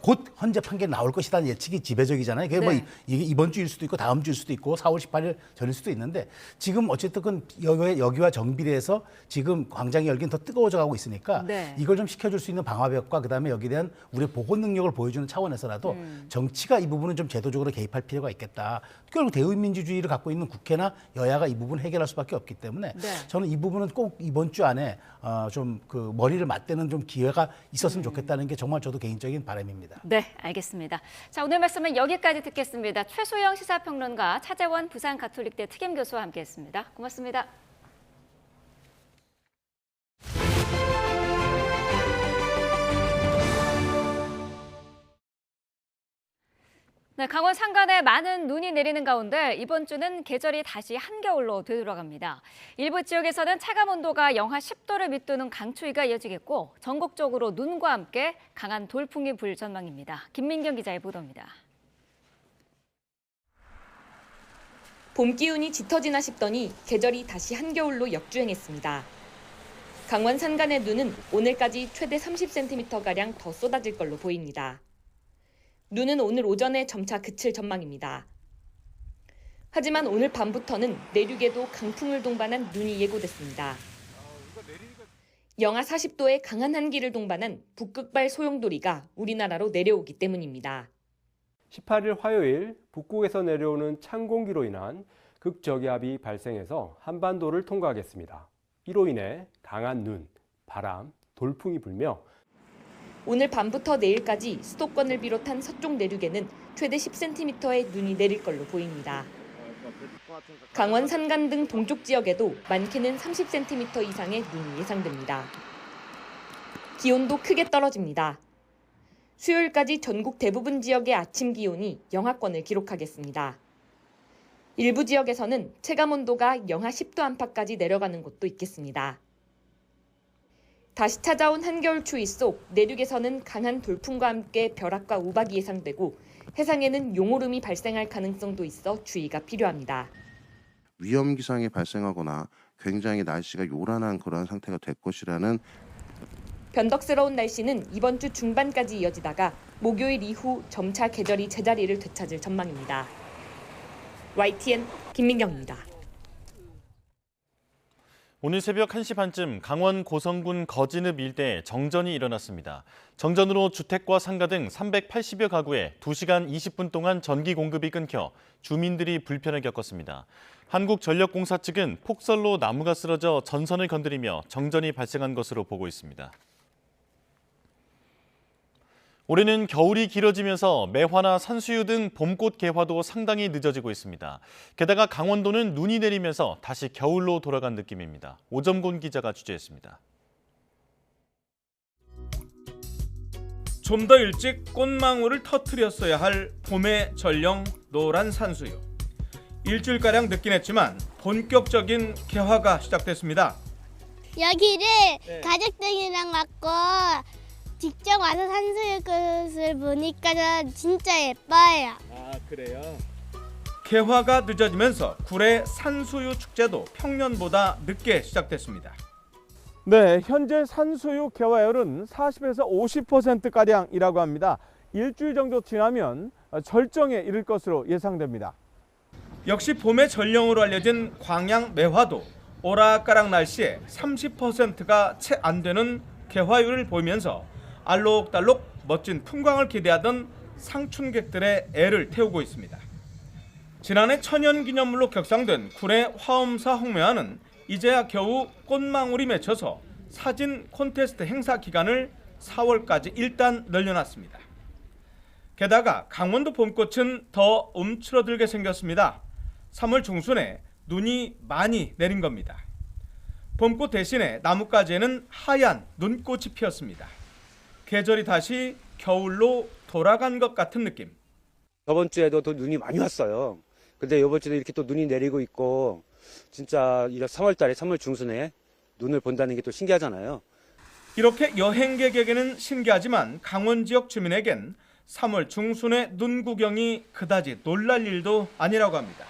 곧 헌재 판결이 나올 것이라는 예측이 지배적이잖아요. 그게 뭐 네. 이게 이번 주일 수도 있고 다음 주일 수도 있고 4월 18일 전일 수도 있는데 지금 어쨌든 여기와 정비례해서 지금 광장이 열긴 더 뜨거워져 가고 있으니까 네. 이걸 좀 시켜줄 수 있는 방화벽과 그다음에 여기에 대한 우리의 보호 능력을 보여주는 차원에서라도 정치가 이 부분은 좀 제도적으로 개입할 필요가 있겠다. 결국 대의민주주의를 갖고 있는 국회나 여야가 이 부분을 해결할 수밖에 없기 때문에 네. 저는 이 부분은 꼭 이번 주 안에 좀 그 머리를 맞대는 좀 기회가 있었으면 좋겠다는 게 정말 저도 개인적인 바람입니다. 네, 알겠습니다. 자, 오늘 말씀은 여기까지 듣겠습니다. 최소영 시사평론가, 차재원 부산가톨릭대 특임교수와 함께했습니다. 고맙습니다. 네, 강원 산간에 많은 눈이 내리는 가운데 이번 주는 계절이 다시 한겨울로 되돌아갑니다. 일부 지역에서는 체감 온도가 영하 10도를 밑도는 강추위가 이어지겠고 전국적으로 눈과 함께 강한 돌풍이 불 전망입니다. 김민경 기자의 보도입니다. 봄 기운이 짙어지나 싶더니 계절이 다시 한겨울로 역주행했습니다. 강원 산간의 눈은 오늘까지 최대 30cm가량 더 쏟아질 걸로 보입니다. 눈은 오늘 오전에 점차 그칠 전망입니다. 하지만 오늘 밤부터는 내륙에도 강풍을 동반한 눈이 예고됐습니다. 영하 40도의 강한 한기를 동반한 북극발 소용돌이가 우리나라로 내려오기 때문입니다. 18일 화요일 북극에서 내려오는 찬 공기로 인한 극저기압이 발생해서 한반도를 통과하겠습니다. 이로 인해 강한 눈, 바람, 돌풍이 불며 오늘 밤부터 내일까지 수도권을 비롯한 서쪽 내륙에는 최대 10cm의 눈이 내릴 걸로 보입니다. 강원 산간 등 동쪽 지역에도 많게는 30cm 이상의 눈이 예상됩니다. 기온도 크게 떨어집니다. 수요일까지 전국 대부분 지역의 아침 기온이 영하권을 기록하겠습니다. 일부 지역에서는 체감 온도가 영하 10도 안팎까지 내려가는 곳도 있겠습니다. 다시 찾아온 한겨울 추위 속 내륙에서는 강한 돌풍과 함께 벼락과 우박이 예상되고 해상에는 용오름이 발생할 가능성도 있어 주의가 필요합니다. 위험 기상이 발생하거나 굉장히 날씨가 요란한 그러한 상태가 될 것이라는 변덕스러운 날씨는 이번 주 중반까지 이어지다가 목요일 이후 점차 계절이 제자리를 되찾을 전망입니다. YTN 김민경입니다. 오늘 새벽 1시 반쯤 강원 고성군 거진읍 일대에 정전이 일어났습니다. 정전으로 주택과 상가 등 380여 가구에 2시간 20분 동안 전기 공급이 끊겨 주민들이 불편을 겪었습니다. 한국전력공사 측은 폭설로 나무가 쓰러져 전선을 건드리며 정전이 발생한 것으로 보고 있습니다. 올해는 겨울이 길어지면서 매화나 산수유 등 봄꽃 개화도 상당히 늦어지고 있습니다. 게다가 강원도는 눈이 내리면서 다시 겨울로 돌아간 느낌입니다. 오점곤 기자가 취재했습니다. 좀 더 일찍 꽃망울을 터뜨렸어야 할 봄의 전령 노란 산수유. 일주일가량 늦긴 했지만 본격적인 개화가 시작됐습니다. 여기를 가족들이랑 왔고 직접 와서 산수유꽃을 보니까 진짜 예뻐요. 아, 그래요? 개화가 늦어지면서 구례 산수유 축제도 평년보다 늦게 시작됐습니다. 네, 현재 산수유 개화율은 40에서 50%가량이라고 합니다. 일주일 정도 지나면 절정에 이를 것으로 예상됩니다. 역시 봄의 전령으로 알려진 광양 매화도 오락가락 날씨에 30%가 채 안 되는 개화율을 보이면서 알록달록 멋진 풍광을 기대하던 상춘객들의 애를 태우고 있습니다. 지난해 천연기념물로 격상된 구례 화엄사 홍매화는 이제야 겨우 꽃망울이 맺혀서 사진 콘테스트 행사 기간을 4월까지 일단 늘려놨습니다. 게다가 강원도 봄꽃은 더 움츠러들게 생겼습니다. 3월 중순에 눈이 많이 내린 겁니다. 봄꽃 대신에 나뭇가지에는 하얀 눈꽃이 피었습니다. 계절이 다시 겨울로 돌아간 것 같은 느낌. 저번 주에도 또 눈이 많이 왔어요. 근데 이번 주도 이렇게 또 눈이 내리고 있고 진짜 3월 달에 3월 중순에 눈을 본다는 게 또 신기하잖아요. 이렇게 여행객에게는 신기하지만 강원 지역 주민에겐 3월 중순에 눈 구경이 그다지 놀랄 일도 아니라고 합니다.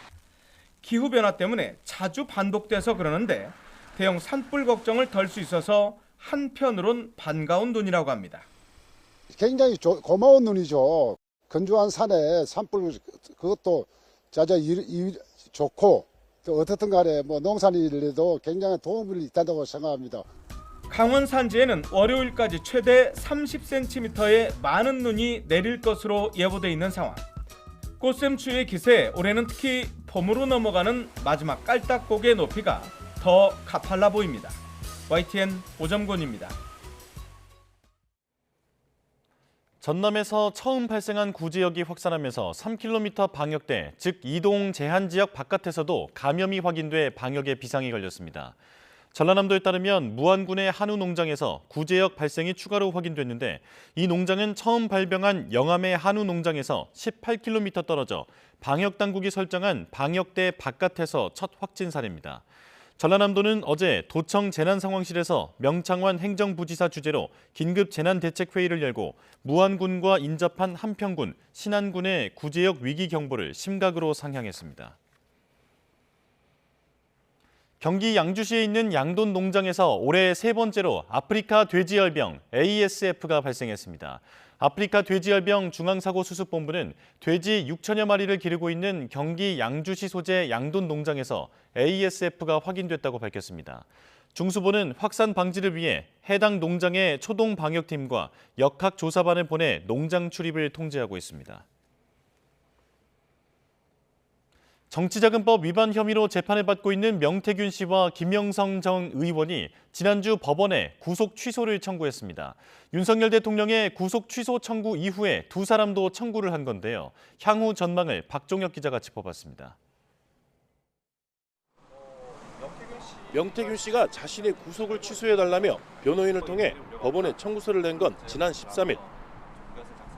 기후변화 때문에 자주 반복돼서 그러는데 대형 산불 걱정을 덜 수 있어서 한편으론 반가운 눈이라고 합니다. 굉장히 고마운 눈이죠. 건조한 산에 산불 그것도 좋고 또 어떻든 간에 뭐 농산일에도 굉장히 도움이 있다고 생각합니다. 강원 산지에는 월요일까지 최대 30cm의 많은 눈이 내릴 것으로 예보돼 있는 상황. 꽃샘추위의 기세에 올해는 특히 봄으로 넘어가는 마지막 깔딱고개 높이가 더 가팔라 보입니다. YTN 오점곤입니다. 전남에서 처음 발생한 구제역이 확산하면서 3km 방역대, 즉 이동 제한 지역 바깥에서도 감염이 확인돼 방역에 비상이 걸렸습니다. 전라남도에 따르면 무안군의 한우 농장에서 구제역 발생이 추가로 확인됐는데 이 농장은 처음 발병한 영암의 한우 농장에서 18km 떨어져 방역당국이 설정한 방역대 바깥에서 첫 확진 사례입니다. 전라남도는 어제 도청 재난상황실에서 명창환 행정부지사 주재로 긴급 재난대책회의를 열고 무안군과 인접한 한평군, 신안군의 구제역 위기 경보를 심각으로 상향했습니다. 경기 양주시에 있는 양돈 농장에서 올해 세 번째로 아프리카 돼지열병 ASF가 발생했습니다. 아프리카 돼지열병 중앙사고수습본부는 돼지 6천여 마리를 기르고 있는 경기 양주시 소재 양돈 농장에서 ASF가 확인됐다고 밝혔습니다. 중수본은 확산 방지를 위해 해당 농장의 초동방역팀과 역학조사반을 보내 농장 출입을 통제하고 있습니다. 정치자금법 위반 혐의로 재판을 받고 있는 명태균 씨와 김영성 전 의원이 지난주 법원에 구속 취소를 청구했습니다. 윤석열 대통령의 구속 취소 청구 이후에 두 사람도 청구를 한 건데요. 향후 전망을 박종혁 기자가 짚어봤습니다. 명태균 씨가 자신의 구속을 취소해달라며 변호인을 통해 법원에 청구서를 낸 건 지난 13일.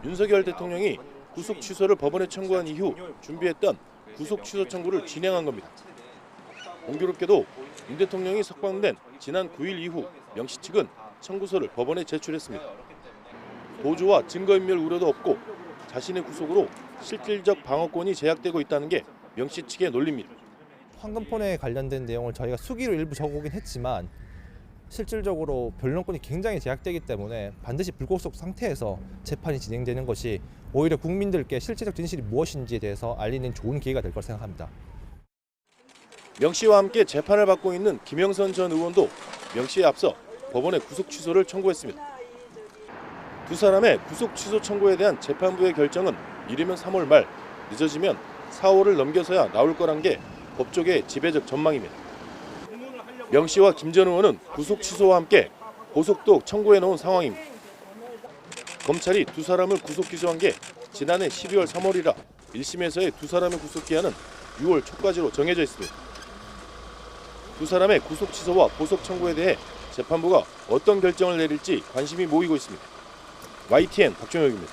윤석열 대통령이 구속 취소를 법원에 청구한 이후 준비했던 구속 취소 청구를 진행한 겁니다. 공교롭게도 윤 대통령이 석방된 지난 9일 이후 명 씨 측은 청구서를 법원에 제출했습니다. 도주와 증거인멸 우려도 없고 자신의 구속으로 실질적 방어권이 제약되고 있다는 게 명 씨 측의 논리입니다. 황금폰에 관련된 내용을 저희가 수기로 일부 적어오긴 했지만 실질적으로 변론권이 굉장히 제약되기 때문에 반드시 불구속 상태에서 재판이 진행되는 것이 오히려 국민들께 실질적 진실이 무엇인지에 대해서 알리는 좋은 기회가 될 거라 생각합니다. 명 씨와 함께 재판을 받고 있는 김영선 전 의원도 명 씨에 앞서 법원에 구속 취소를 청구했습니다. 두 사람의 구속 취소 청구에 대한 재판부의 결정은 이르면 3월 말, 늦어지면 4월을 넘겨서야 나올 거란 게 법조계의 지배적 전망입니다. 명 씨와 김 전 의원은 구속 취소와 함께 보석도 청구해 놓은 상황입니다. 검찰이 두 사람을 구속 기소한 게 지난해 12월 3월이라 1심에서의 두 사람의 구속 기한은 6월 초까지로 정해져 있습니다. 두 사람의 구속 취소와 보석 청구에 대해 재판부가 어떤 결정을 내릴지 관심이 모이고 있습니다. YTN 박종혁입니다.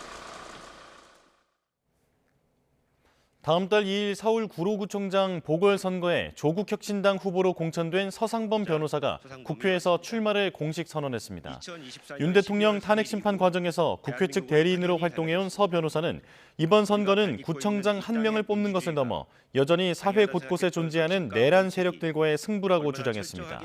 다음 달 2일 서울 구로구청장 보궐선거에 조국혁신당 후보로 공천된 서상범 변호사가 국회에서 출마를 공식 선언했습니다. 윤 대통령 탄핵 심판 과정에서 국회 측 대리인으로 활동해온 서 변호사는 이번 선거는 구청장 한 명을 뽑는 것을 넘어 여전히 사회 곳곳에 존재하는 내란 세력들과의 승부라고 주장했습니다.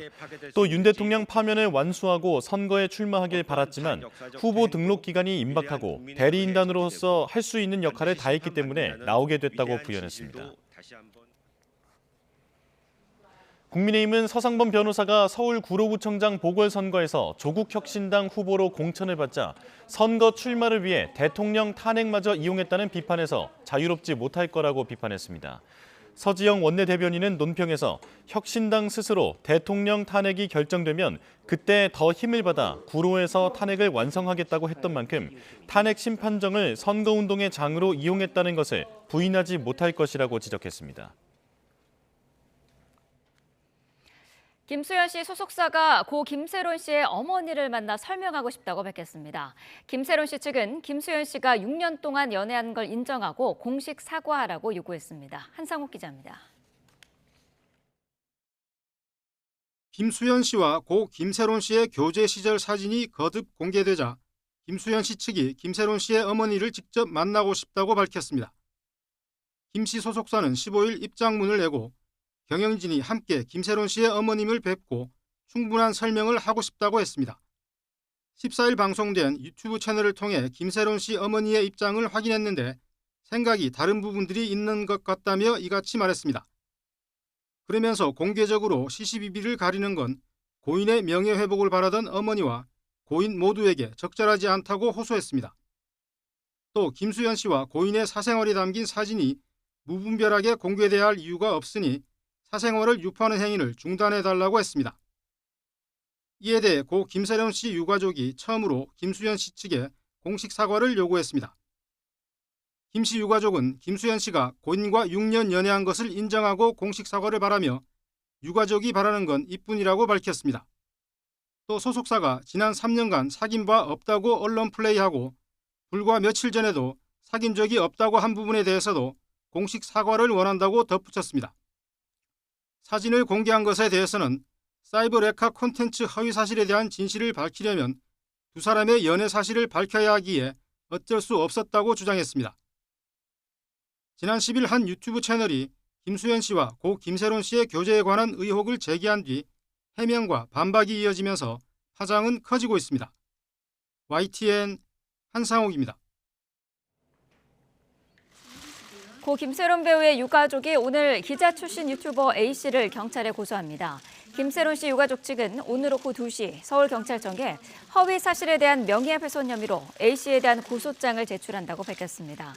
또 윤 대통령 파면을 완수하고 선거에 출마하길 바랐지만 후보 등록 기간이 임박하고 대리인단으로서 할 수 있는 역할을 다했기 때문에 나오게 됐다고 부연했습니다. 국민의힘은 서상범 변호사가 서울 구로구청장 보궐선거에서 조국혁신당 후보로 공천을 받자 선거 출마를 위해 대통령 탄핵마저 이용했다는 비판에서 자유롭지 못할 거라고 비판했습니다. 서지영 원내대변인은 논평에서 혁신당 스스로 대통령 탄핵이 결정되면 그때 더 힘을 받아 구로에서 탄핵을 완성하겠다고 했던 만큼 탄핵 심판정을 선거운동의 장으로 이용했다는 것을 부인하지 못할 것이라고 지적했습니다. 김수현 씨 소속사가 고 김세론 씨의 어머니를 만나 설명하고 싶다고 밝혔습니다. 김세론 씨 측은 김수현 씨가 6년 동안 연애한 걸 인정하고 공식 사과하라고 요구했습니다. 한상욱 기자입니다. 김수현 씨와 고 김세론 씨의 교제 시절 사진이 거듭 공개되자 김수현 씨 측이 김세론 씨의 어머니를 직접 만나고 싶다고 밝혔습니다. 김 씨 소속사는 15일 입장문을 내고 경영진이 함께 김세론 씨의 어머님을 뵙고 충분한 설명을 하고 싶다고 했습니다. 14일 방송된 유튜브 채널을 통해 김세론 씨 어머니의 입장을 확인했는데 생각이 다른 부분들이 있는 것 같다며 이같이 말했습니다. 그러면서 공개적으로 시시비비를 가리는 건 고인의 명예회복을 바라던 어머니와 고인 모두에게 적절하지 않다고 호소했습니다. 또 김수현 씨와 고인의 사생활이 담긴 사진이 무분별하게 공개돼야 할 이유가 없으니 사생활을 유포하는 행위를 중단해달라고 했습니다. 이에 대해 고 김세론 씨 유가족이 처음으로 김수현 씨 측에 공식 사과를 요구했습니다. 김 씨 유가족은 김수현 씨가 고인과 6년 연애한 것을 인정하고 공식 사과를 바라며 유가족이 바라는 건 이뿐이라고 밝혔습니다. 또 소속사가 지난 3년간 사귄 바 없다고 언론 플레이하고 불과 며칠 전에도 사귄 적이 없다고 한 부분에 대해서도 공식 사과를 원한다고 덧붙였습니다. 사진을 공개한 것에 대해서는 사이버 레카 콘텐츠 허위 사실에 대한 진실을 밝히려면 두 사람의 연애 사실을 밝혀야 하기에 어쩔 수 없었다고 주장했습니다. 지난 10일 한 유튜브 채널이 김수현 씨와 고 김세론 씨의 교제에 관한 의혹을 제기한 뒤 해명과 반박이 이어지면서 파장은 커지고 있습니다. YTN 한상옥입니다. 고 김세론 배우의 유가족이 오늘 기자 출신 유튜버 A씨를 경찰에 고소합니다. 김세론 씨 유가족 측은 오늘 오후 2시 서울경찰청에 허위 사실에 대한 명예훼손 혐의로 A씨에 대한 고소장을 제출한다고 밝혔습니다.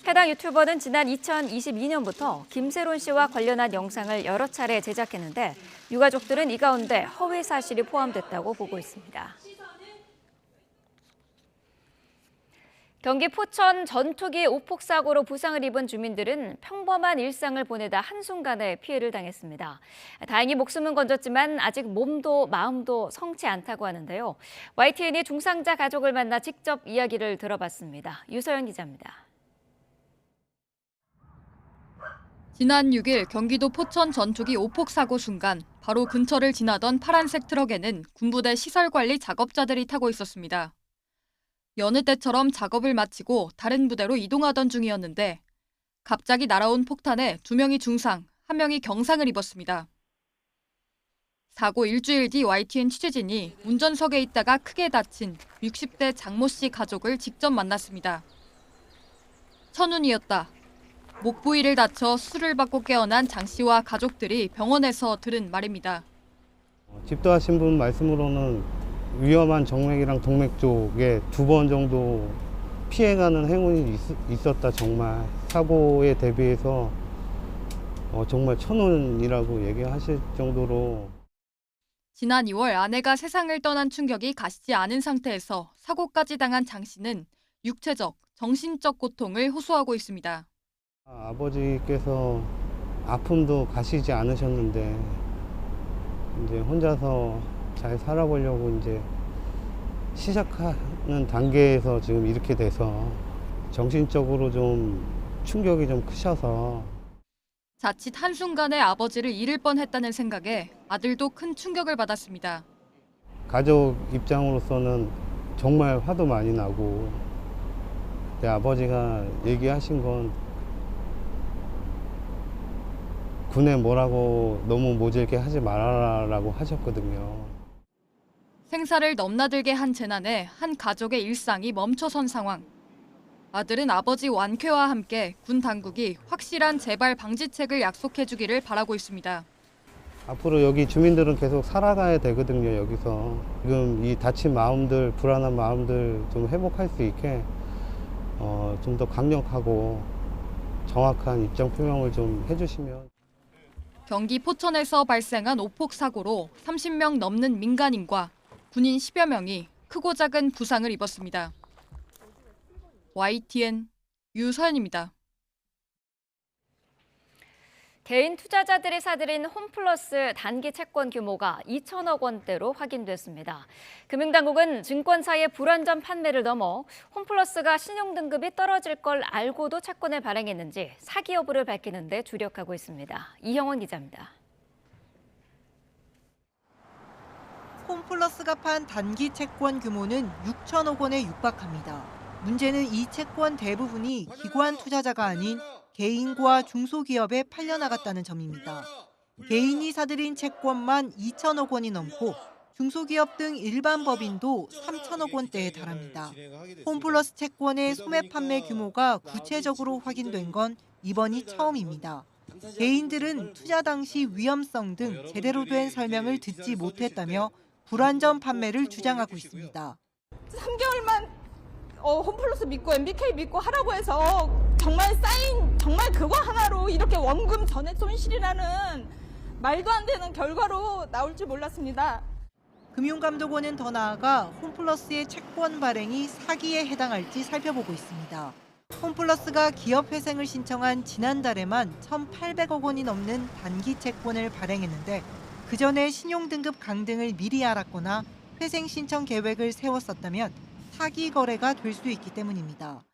해당 유튜버는 지난 2022년부터 김세론 씨와 관련한 영상을 여러 차례 제작했는데 유가족들은 이 가운데 허위 사실이 포함됐다고 보고 있습니다. 경기 포천 전투기 오폭 사고로 부상을 입은 주민들은 평범한 일상을 보내다 한순간에 피해를 당했습니다. 다행히 목숨은 건졌지만 아직 몸도 마음도 성치 않다고 하는데요. YTN이 중상자 가족을 만나 직접 이야기를 들어봤습니다. 유서연 기자입니다. 지난 6일 경기도 포천 전투기 오폭 사고 순간 바로 근처를 지나던 파란색 트럭에는 군부대 시설관리 작업자들이 타고 있었습니다. 여느 때처럼 작업을 마치고 다른 부대로 이동하던 중이었는데 갑자기 날아온 폭탄에 2명이 중상, 1명이 경상을 입었습니다. 사고 일주일 뒤 YTN 취재진이 운전석에 있다가 크게 다친 60대 장모 씨 가족을 직접 만났습니다. 천운이었다. 목 부위를 다쳐 수술을 받고 깨어난 장 씨와 가족들이 병원에서 들은 말입니다. 집도하신 분 말씀으로는 위험한 정맥이랑 동맥 쪽에 2번 정도 피해가는 행운이 있었다. 정말 사고에 대비해서 정말 천운이라고 얘기하실 정도로. 지난 2월 아내가 세상을 떠난 충격이 가시지 않은 상태에서 사고까지 당한 장 씨는 육체적, 정신적 고통을 호소하고 있습니다. 아버지께서 아픔도 가시지 않으셨는데 이제 혼자서 잘 살아보려고 이제 시작하는 단계에서 지금 이렇게 돼서 정신적으로 좀 충격이 좀 크셔서 자칫 한순간에 아버지를 잃을 뻔했다는 생각에 아들도 큰 충격을 받았습니다. 가족 입장으로서는 정말 화도 많이 나고 내 아버지가 얘기하신 건 군에 뭐라고 너무 모질게 하지 말아라라고 하셨거든요. 생사를 넘나들게 한 재난에 한 가족의 일상이 멈춰선 상황. 아들은 아버지 완쾌와 함께 군 당국이 확실한 재발 방지책을 약속해주기를 바라고 있습니다. 앞으로 여기 주민들은 계속 살아가야 되거든요. 여기서 지금 이 다친 마음들, 불안한 마음들 좀 회복할 수 있게 좀 더 강력하고 정확한 입장 표명을 좀 해주시면. 경기 포천에서 발생한 오폭 사고로 30명 넘는 민간인과 군인 10여 명이 크고 작은 부상을 입었습니다. YTN 유서연입니다. 개인 투자자들이 사들인 홈플러스 단기 채권 규모가 2천억 원대로 확인됐습니다. 금융당국은 증권사의 불안전 판매를 넘어 홈플러스가 신용등급이 떨어질 걸 알고도 채권을 발행했는지 사기 여부를 밝히는 데 주력하고 있습니다. 이형원 기자입니다. 홈플러스가 판 단기 채권 규모는 6천억 원에 육박합니다. 문제는 이 채권 대부분이 기관 투자자가 아닌 개인과 중소기업에 팔려나갔다는 점입니다. 개인이 사들인 채권만 2천억 원이 넘고 중소기업 등 일반 법인도 3천억 원대에 달합니다. 홈플러스 채권의 소매 판매 규모가 구체적으로 확인된 건 이번이 처음입니다. 개인들은 투자 당시 위험성 등 제대로 된 설명을 듣지 못했다며 불안전 판매를 주장하고 있습니다. 3개월만 홈플러스 믿고 MBK 믿고 하라고 해서 정말 그거 하나로 이렇게 원금 전액 손실이라는 말도 안 되는 결과로 나올 줄 몰랐습니다. 금융감독원은 더 나아가 홈플러스의 채권 발행이 사기에 해당할지 살펴보고 있습니다. 홈플러스가 기업 회생을 신청한 지난달에만 1,800억 원이 넘는 단기 채권을 발행했는데 그 전에 신용등급 강등을 미리 알았거나 회생 신청 계획을 세웠었다면 사기 거래가 될 수 있기 때문입니다.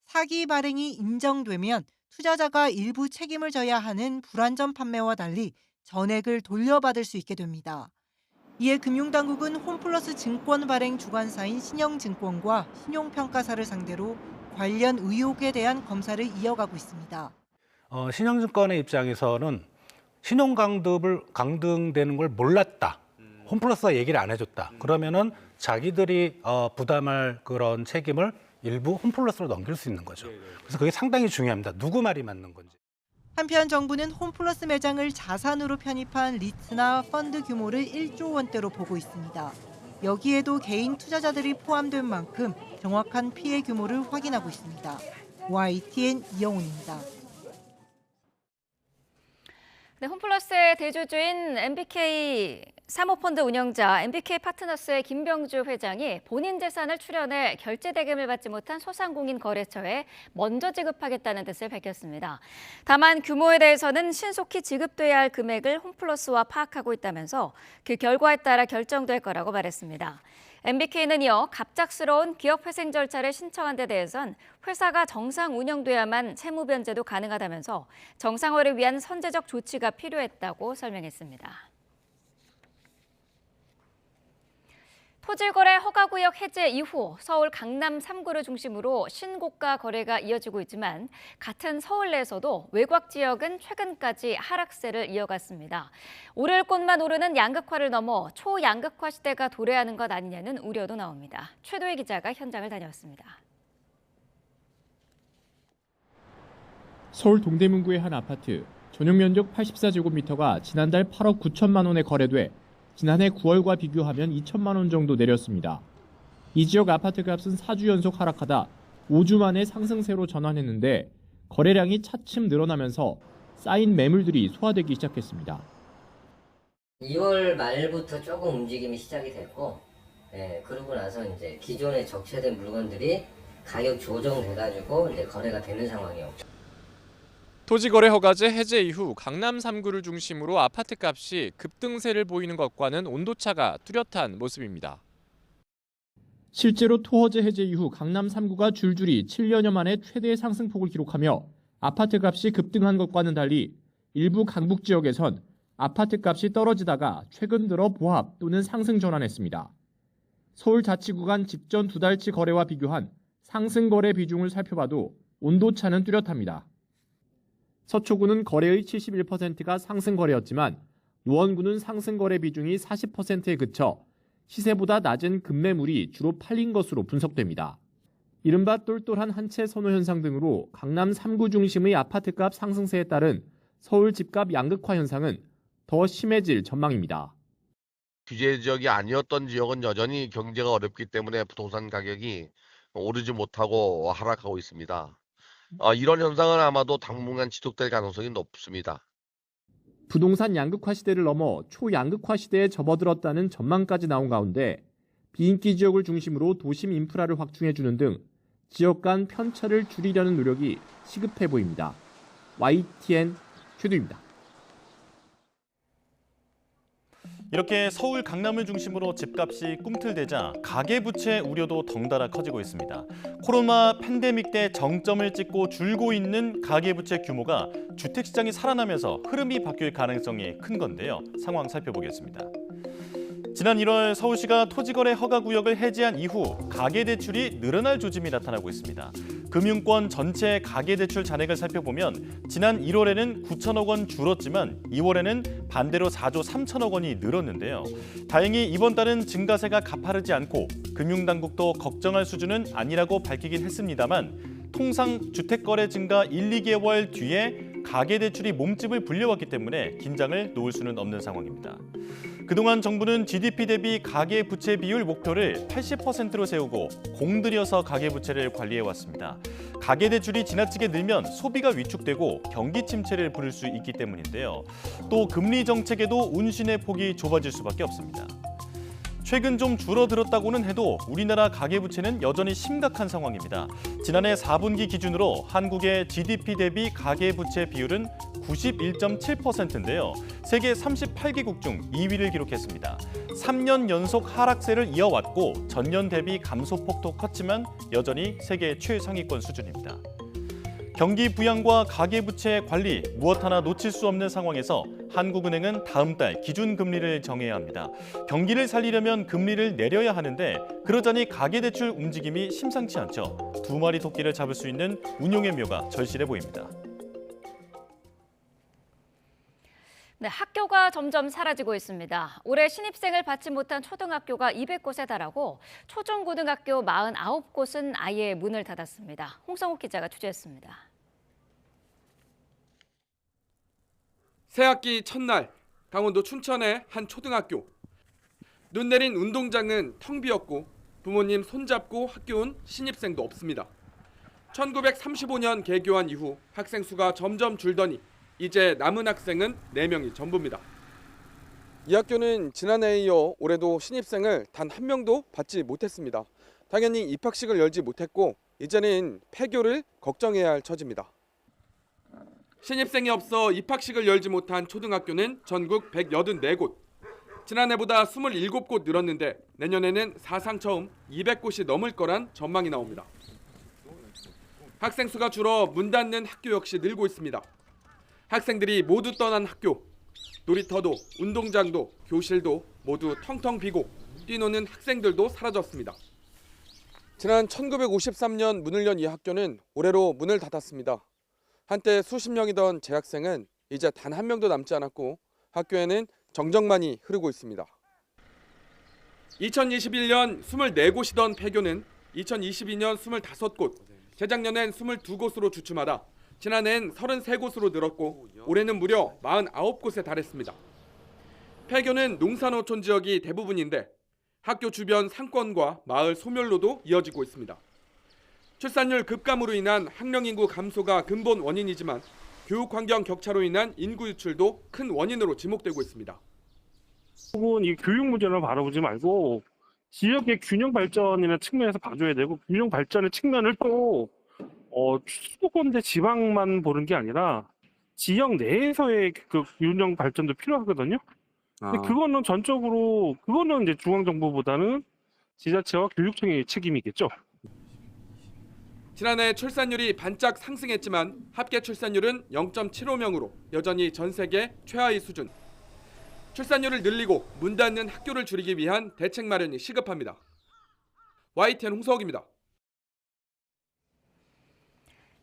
사기 발행이 인정되면 투자자가 일부 책임을 져야 하는 불안전 판매와 달리 전액을 돌려받을 수 있게 됩니다. 이에 금융당국은 홈플러스 증권 발행 주관사인 신영증권과 신용평가사를 상대로 관련 의혹에 대한 검사를 이어가고 있습니다. 신영증권의 입장에서는 신용 강등되는 걸 몰랐다. 홈플러스가 얘기를 안 해줬다. 그러면은 자기들이 부담할 그런 책임을 일부 홈플러스로 넘길 수 있는 거죠. 그래서 그게 상당히 중요합니다. 누구 말이 맞는 건지. 한편 정부는 홈플러스 매장을 자산으로 편입한 리츠나 펀드 규모를 1조 원대로 보고 있습니다. 여기에도 개인 투자자들이 포함된 만큼 정확한 피해 규모를 확인하고 있습니다. YTN 이영훈입니다. 네, 홈플러스의 대주주인 MBK 사모펀드 운영자 MBK 파트너스의 김병주 회장이 본인 재산을 출연해 결제 대금을 받지 못한 소상공인 거래처에 먼저 지급하겠다는 뜻을 밝혔습니다. 다만 규모에 대해서는 신속히 지급돼야 할 금액을 홈플러스와 파악하고 있다면서 그 결과에 따라 결정될 거라고 말했습니다. MBK는 이어 갑작스러운 기업 회생 절차를 신청한 데 대해선 회사가 정상 운영돼야만 채무 변제도 가능하다면서 정상화를 위한 선제적 조치가 필요했다고 설명했습니다. 토지거래 허가구역 해제 이후 서울 강남 3구를 중심으로 신고가 거래가 이어지고 있지만 같은 서울 내에서도 외곽 지역은 최근까지 하락세를 이어갔습니다. 오를 곳만 오르는 양극화를 넘어 초양극화 시대가 도래하는 것 아니냐는 우려도 나옵니다. 최도희 기자가 현장을 다녀왔습니다. 서울 동대문구의 한 아파트, 전용 면적 84제곱미터가 지난달 8억 9천만 원에 거래돼 지난해 9월과 비교하면 2천만 원 정도 내렸습니다. 이 지역 아파트 값은 4주 연속 하락하다 5주 만에 상승세로 전환했는데 거래량이 차츰 늘어나면서 쌓인 매물들이 소화되기 시작했습니다. 2월 말부터 조금 움직임이 시작이 됐고, 그러고 나서 이제 기존에 적체된 물건들이 가격 조정돼가지고 이제 거래가 되는 상황이었죠. 토지거래 허가제 해제 이후 강남 3구를 중심으로 아파트 값이 급등세를 보이는 것과는 온도차가 뚜렷한 모습입니다. 실제로 토허제 해제 이후 강남 3구가 줄줄이 7년여 만에 최대 상승폭을 기록하며 아파트 값이 급등한 것과는 달리 일부 강북 지역에선 아파트 값이 떨어지다가 최근 들어 보합 또는 상승 전환했습니다. 서울자치구간 직전 2달치 거래와 비교한 상승 거래 비중을 살펴봐도 온도차는 뚜렷합니다. 서초구는 거래의 71%가 상승 거래였지만 노원구는 상승 거래 비중이 40%에 그쳐 시세보다 낮은 급매물이 주로 팔린 것으로 분석됩니다. 이른바 똘똘한 한 채 선호 현상 등으로 강남 3구 중심의 아파트값 상승세에 따른 서울 집값 양극화 현상은 더 심해질 전망입니다. 규제 지역이 아니었던 지역은 여전히 경제가 어렵기 때문에 부동산 가격이 오르지 못하고 하락하고 있습니다. 이런 현상은 아마도 당분간 지속될 가능성이 높습니다. 부동산 양극화 시대를 넘어 초양극화 시대에 접어들었다는 전망까지 나온 가운데 비인기 지역을 중심으로 도심 인프라를 확충해주는 등 지역 간 편차를 줄이려는 노력이 시급해 보입니다. YTN 최두입니다. 이렇게 서울 강남을 중심으로 집값이 꿈틀대자 가계부채 우려도 덩달아 커지고 있습니다. 코로나 팬데믹 때 정점을 찍고 줄고 있는 가계부채 규모가 주택시장이 살아나면서 흐름이 바뀔 가능성이 큰 건데요. 상황 살펴보겠습니다. 지난 1월 서울시가 토지거래 허가구역을 해제한 이후 가계대출이 늘어날 조짐이 나타나고 있습니다. 금융권 전체 가계대출 잔액을 살펴보면 지난 1월에는 9천억 원 줄었지만 2월에는 반대로 4조 3천억 원이 늘었는데요. 다행히 이번 달은 증가세가 가파르지 않고 금융당국도 걱정할 수준은 아니라고 밝히긴 했습니다만 통상 주택거래 증가 1, 2개월 뒤에 가계대출이 몸집을 불려왔기 때문에 긴장을 놓을 수는 없는 상황입니다. 그동안 정부는 GDP 대비 가계부채 비율 목표를 80%로 세우고 공들여서 가계부채를 관리해왔습니다. 가계대출이 지나치게 늘면 소비가 위축되고 경기 침체를 부를 수 있기 때문인데요. 또 금리 정책에도 운신의 폭이 좁아질 수밖에 없습니다. 최근 좀 줄어들었다고는 해도 우리나라 가계부채는 여전히 심각한 상황입니다. 지난해 4분기 기준으로 한국의 GDP 대비 가계부채 비율은 91.7%인데요. 세계 38개국 중 2위를 기록했습니다. 3년 연속 하락세를 이어왔고 전년 대비 감소폭도 컸지만 여전히 세계 최상위권 수준입니다. 경기 부양과 가계부채 관리 무엇 하나 놓칠 수 없는 상황에서 한국은행은 다음 달 기준금리를 정해야 합니다. 경기를 살리려면 금리를 내려야 하는데 그러자니 가계대출 움직임이 심상치 않죠. 두 마리 토끼를 잡을 수 있는 운용의 묘가 절실해 보입니다. 네, 학교가 점점 사라지고 있습니다. 올해 신입생을 받지 못한 초등학교가 200곳에 달하고 초중고등학교 49곳은 아예 문을 닫았습니다. 홍성욱 기자가 취재했습니다. 새학기 첫날 강원도 춘천의 한 초등학교. 눈 내린 운동장은 텅 비었고 부모님 손잡고 학교 온 신입생도 없습니다. 1935년 개교한 이후 학생 수가 점점 줄더니 이제 남은 학생은 4명이 전부입니다. 이 학교는 지난해에 이어 올해도 신입생을 단 한 명도 받지 못했습니다. 당연히 입학식을 열지 못했고 이제는 폐교를 걱정해야 할 처지입니다. 신입생이 없어 입학식을 열지 못한 초등학교는 전국 184곳. 지난해보다 27곳 늘었는데 내년에는 사상 처음 200곳이 넘을 거란 전망이 나옵니다. 학생 수가 줄어 문 닫는 학교 역시 늘고 있습니다. 학생들이 모두 떠난 학교. 놀이터도 운동장도 교실도 모두 텅텅 비고 뛰노는 학생들도 사라졌습니다. 지난 1953년 문을 연 이 학교는 올해로 문을 닫았습니다. 한때 수십 명이던 재학생은 이제 단 한 명도 남지 않았고 학교에는 정적만이 흐르고 있습니다. 2021년 24곳이던 폐교는 2022년 25곳, 재작년엔 22곳으로 주춤하다 지난해엔 33곳으로 늘었고 올해는 무려 49곳에 달했습니다. 폐교는 농산어촌 지역이 대부분인데 학교 주변 상권과 마을 소멸로도 이어지고 있습니다. 출산율 급감으로 인한 학령 인구 감소가 근본 원인이지만 교육 환경 격차로 인한 인구 유출도 큰 원인으로 지목되고 있습니다. 혹은 이 교육 문제를 바라보지 말고 지역의 균형 발전이나 측면에서 봐줘야 되고 균형 발전의 측면을 또 수도권 대 지방만 보는 게 아니라 지역 내에서의 그 균형 발전도 필요하거든요. 근데 그거는 전적으로 그거는 이제 중앙정부보다는 지자체와 교육청의 책임이겠죠. 지난해 출산율이 반짝 상승했지만 합계 출산율은 0.75명으로 여전히 전 세계 최하위 수준. 출산율을 늘리고 문 닫는 학교를 줄이기 위한 대책 마련이 시급합니다. YTN 홍석입니다.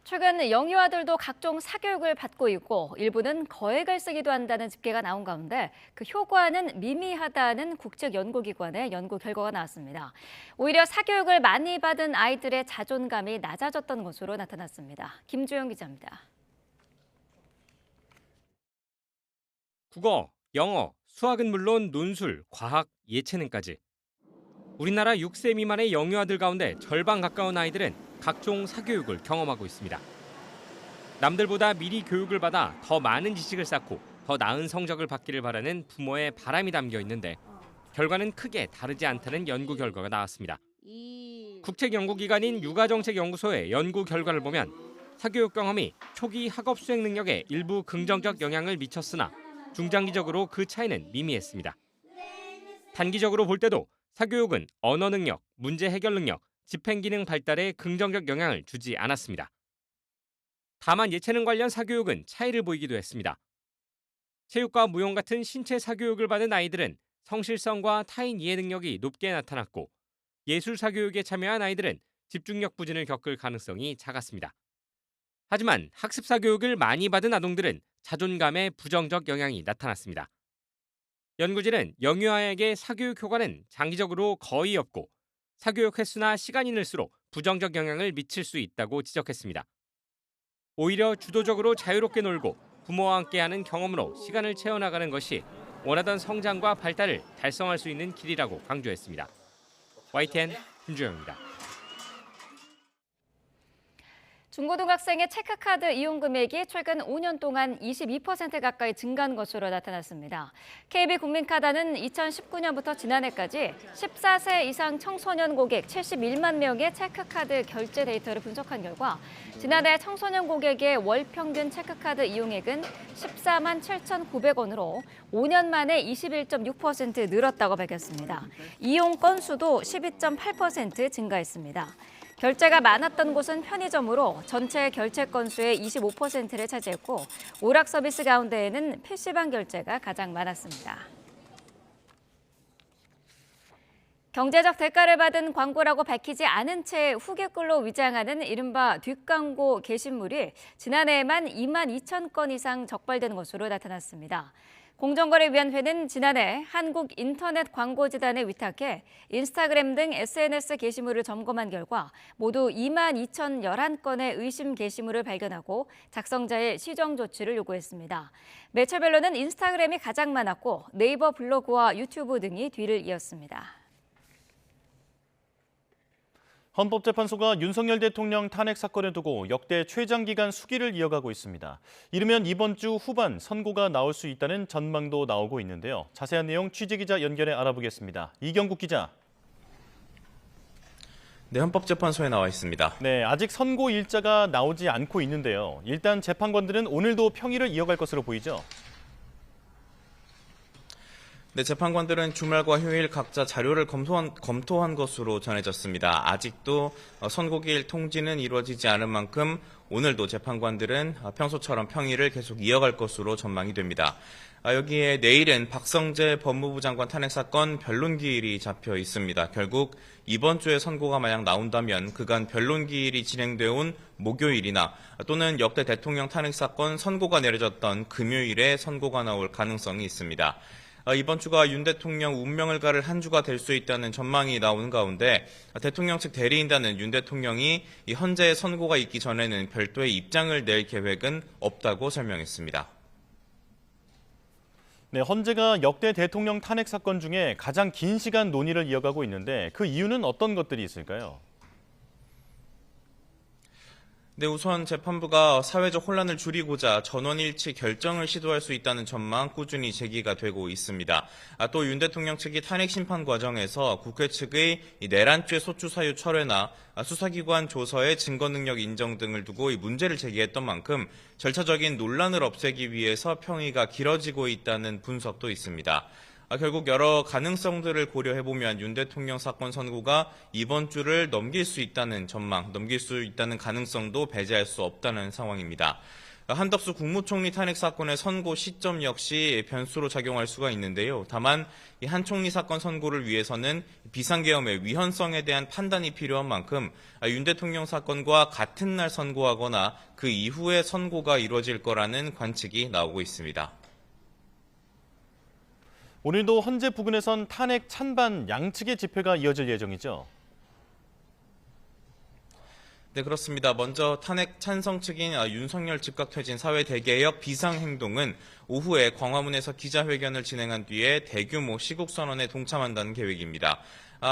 최근 영유아들도 각종 사교육을 받고 있고 일부는 거액을 쓰기도 한다는 집계가 나온 가운데 그 효과는 미미하다는 국책연구기관의 연구 결과가 나왔습니다. 오히려 사교육을 많이 받은 아이들의 자존감이 낮아졌던 것으로 나타났습니다. 김주영 기자입니다. 국어, 영어, 수학은 물론 논술, 과학, 예체능까지. 우리나라 6세 미만의 영유아들 가운데 절반 가까운 아이들은 각종 사교육을 경험하고 있습니다. 남들보다 미리 교육을 받아 더 많은 지식을 쌓고 더 나은 성적을 받기를 바라는 부모의 바람이 담겨 있는데 결과는 크게 다르지 않다는 연구 결과가 나왔습니다. 국책연구기관인 육아정책연구소의 연구 결과를 보면 사교육 경험이 초기 학업 수행 능력에 일부 긍정적 영향을 미쳤으나 중장기적으로 그 차이는 미미했습니다. 단기적으로 볼 때도 사교육은 언어 능력, 문제 해결 능력, 집행 기능 발달에 긍정적 영향을 주지 않았습니다. 다만 예체능 관련 사교육은 차이를 보이기도 했습니다. 체육과 무용 같은 신체 사교육을 받은 아이들은 성실성과 타인 이해 능력이 높게 나타났고 예술사 교육에 참여한 아이들은 집중력 부진을 겪을 가능성이 작았습니다. 하지만 학습사 교육을 많이 받은 아동들은 자존감에 부정적 영향이 나타났습니다. 연구진은 영유아에게 사교육 효과는 장기적으로 거의 없고 사교육 횟수나 시간이 늘수록 부정적 영향을 미칠 수 있다고 지적했습니다. 오히려 주도적으로 자유롭게 놀고 부모와 함께하는 경험으로 시간을 채워나가는 것이 원하던 성장과 발달을 달성할 수 있는 길이라고 강조했습니다. YTN 김주영입니다. 중고등학생의 체크카드 이용 금액이 최근 5년 동안 22% 가까이 증가한 것으로 나타났습니다. KB국민카드는 2019년부터 지난해까지 14세 이상 청소년 고객 71만 명의 체크카드 결제 데이터를 분석한 결과 지난해 청소년 고객의 월 평균 체크카드 이용액은 14만 7,900원으로 5년 만에 21.6% 늘었다고 밝혔습니다. 이용 건수도 12.8% 증가했습니다. 결제가 많았던 곳은 편의점으로 전체 결제 건수의 25%를 차지했고 오락 서비스 가운데에는 PC방 결제가 가장 많았습니다. 경제적 대가를 받은 광고라고 밝히지 않은 채 후기글로 위장하는 이른바 뒷광고 게시물이 지난해에만 2만 2천 건 이상 적발된 것으로 나타났습니다. 공정거래위원회는 지난해 한국인터넷광고재단에 위탁해 인스타그램 등 SNS 게시물을 점검한 결과 모두 2만 2,011건의 의심 게시물을 발견하고 작성자의 시정 조치를 요구했습니다. 매체별로는 인스타그램이 가장 많았고 네이버 블로그와 유튜브 등이 뒤를 이었습니다. 헌법재판소가 윤석열 대통령 탄핵 사건을 두고 역대 최장기간 수기를 이어가고 있습니다. 이르면 이번 주 후반 선고가 나올 수 있다는 전망도 나오고 있는데요. 자세한 내용 취재기자 연결해 알아보겠습니다. 이경국 기자. 네, 헌법재판소에 나와 있습니다. 네, 아직 선고 일자가 나오지 않고 있는데요. 일단 재판관들은 오늘도 평일을 이어갈 것으로 보이죠? 네, 재판관들은 주말과 휴일 각자 자료를 검토한 것으로 전해졌습니다. 아직도 선고기일 통지는 이루어지지 않은 만큼 오늘도 재판관들은 평소처럼 평일을 계속 이어갈 것으로 전망이 됩니다. 여기에 내일은 박성재 법무부 장관 탄핵 사건 변론기일이 잡혀 있습니다. 결국 이번 주에 선고가 만약 나온다면 그간 변론기일이 진행되어 온 목요일이나 또는 역대 대통령 탄핵 사건 선고가 내려졌던 금요일에 선고가 나올 가능성이 있습니다. 이번 주가 윤 대통령 운명을 가를 한 주가 될 수 있다는 전망이 나오는 가운데 대통령 측 대리인단은 윤 대통령이 현재 선고가 있기 전에는 별도의 입장을 낼 계획은 없다고 설명했습니다. 네, 헌재가 역대 대통령 탄핵 사건 중에 가장 긴 시간 논의를 이어가고 있는데 그 이유는 어떤 것들이 있을까요? 네, 우선 재판부가 사회적 혼란을 줄이고자 전원일치 결정을 시도할 수 있다는 전망 꾸준히 제기가 되고 있습니다. 또 윤 대통령 측이 탄핵 심판 과정에서 국회 측의 내란죄 소추 사유 철회나 수사기관 조서의 증거 능력 인정 등을 두고 문제를 제기했던 만큼 절차적인 논란을 없애기 위해서 평의가 길어지고 있다는 분석도 있습니다. 결국 여러 가능성들을 고려해보면 윤 대통령 사건 선고가 이번 주를 넘길 수 있다는 전망, 넘길 수 있다는 가능성도 배제할 수 없다는 상황입니다. 한덕수 국무총리 탄핵 사건의 선고 시점 역시 변수로 작용할 수가 있는데요. 다만 이 한 총리 사건 선고를 위해서는 비상계엄의 위헌성에 대한 판단이 필요한 만큼 윤 대통령 사건과 같은 날 선고하거나 그 이후에 선고가 이루어질 거라는 관측이 나오고 있습니다. 오늘도 헌재 부근에선 탄핵 찬반 양측의 집회가 이어질 예정이죠? 네, 그렇습니다. 먼저 탄핵 찬성 측인 윤석열 즉각퇴진 사회대개혁 비상행동은 오후에 광화문에서 기자회견을 진행한 뒤에 대규모 시국선언에 동참한다는 계획입니다.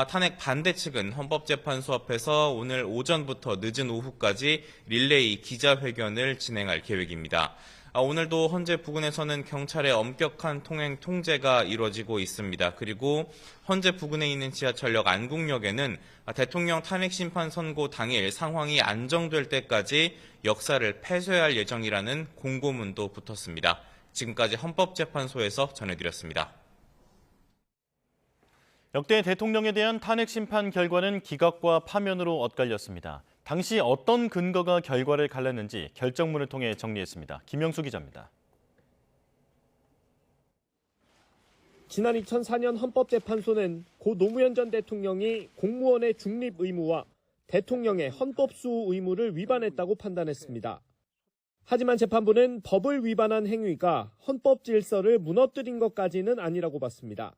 탄핵 반대 측은 헌법재판소 앞에서 오늘 오전부터 늦은 오후까지 릴레이 기자회견을 진행할 계획입니다. 오늘도 헌재 부근에서는 경찰의 엄격한 통행 통제가 이루어지고 있습니다. 그리고 헌재 부근에 있는 지하철역 안국역에는 대통령 탄핵 심판 선고 당일 상황이 안정될 때까지 역사를 폐쇄할 예정이라는 공고문도 붙었습니다. 지금까지 헌법재판소에서 전해드렸습니다. 역대 대통령에 대한 탄핵 심판 결과는 기각과 파면으로 엇갈렸습니다. 당시 어떤 근거가 결과를 갈랐는지 결정문을 통해 정리했습니다. 김영수 기자입니다. 지난 2004년 헌법재판소는 고 노무현 전 대통령이 공무원의 중립 의무와 대통령의 헌법 수호 의무를 위반했다고 판단했습니다. 하지만 재판부는 법을 위반한 행위가 헌법 질서를 무너뜨린 것까지는 아니라고 봤습니다.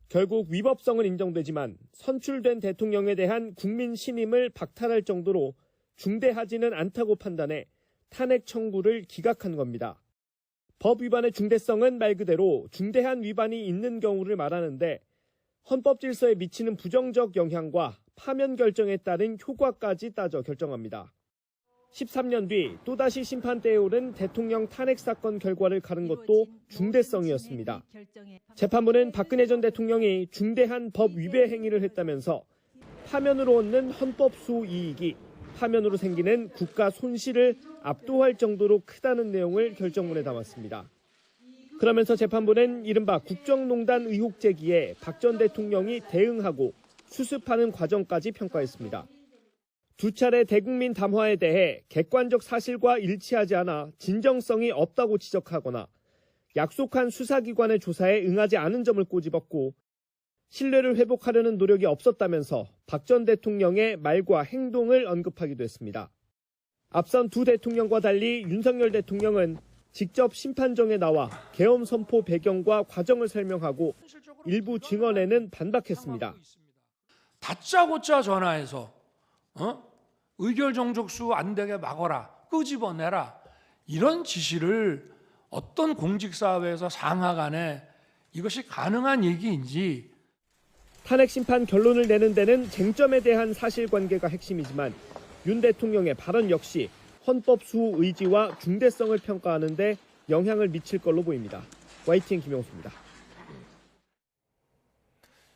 결국 위법성은 인정되지만 선출된 대통령에 대한 국민 신임을 박탈할 정도로 중대하지는 않다고 판단해 탄핵 청구를 기각한 겁니다. 법 위반의 중대성은 말 그대로 중대한 위반이 있는 경우를 말하는데 헌법 질서에 미치는 부정적 영향과 파면 결정에 따른 효과까지 따져 결정합니다. 13년 뒤 또다시 심판대에 오른 대통령 탄핵 사건 결과를 가른 것도 중대성이었습니다. 재판부는 박근혜 전 대통령이 중대한 법 위배 행위를 했다면서 파면으로 얻는 헌법 수호 이익이 파면으로 생기는 국가 손실을 압도할 정도로 크다는 내용을 결정문에 담았습니다. 그러면서 재판부는 이른바 국정농단 의혹 제기에 박 전 대통령이 대응하고 수습하는 과정까지 평가했습니다. 두 차례 대국민 담화에 대해 객관적 사실과 일치하지 않아 진정성이 없다고 지적하거나 약속한 수사기관의 조사에 응하지 않은 점을 꼬집었고 신뢰를 회복하려는 노력이 없었다면서 박 전 대통령의 말과 행동을 언급하기도 했습니다. 앞선 두 대통령과 달리 윤석열 대통령은 직접 심판정에 나와 계엄 선포 배경과 과정을 설명하고 일부 증언에는 반박했습니다. 다짜고짜 전화해서 의결 정족수 안 되게 막아라, 끄집어내라 이런 지시를 어떤 공직사회에서 상하 간에 이것이 가능한 얘기인지. 탄핵 심판 결론을 내는 데는 쟁점에 대한 사실관계가 핵심이지만 윤 대통령의 발언 역시 헌법 수호 의지와 중대성을 평가하는 데 영향을 미칠 걸로 보입니다. YTN 김영수입니다.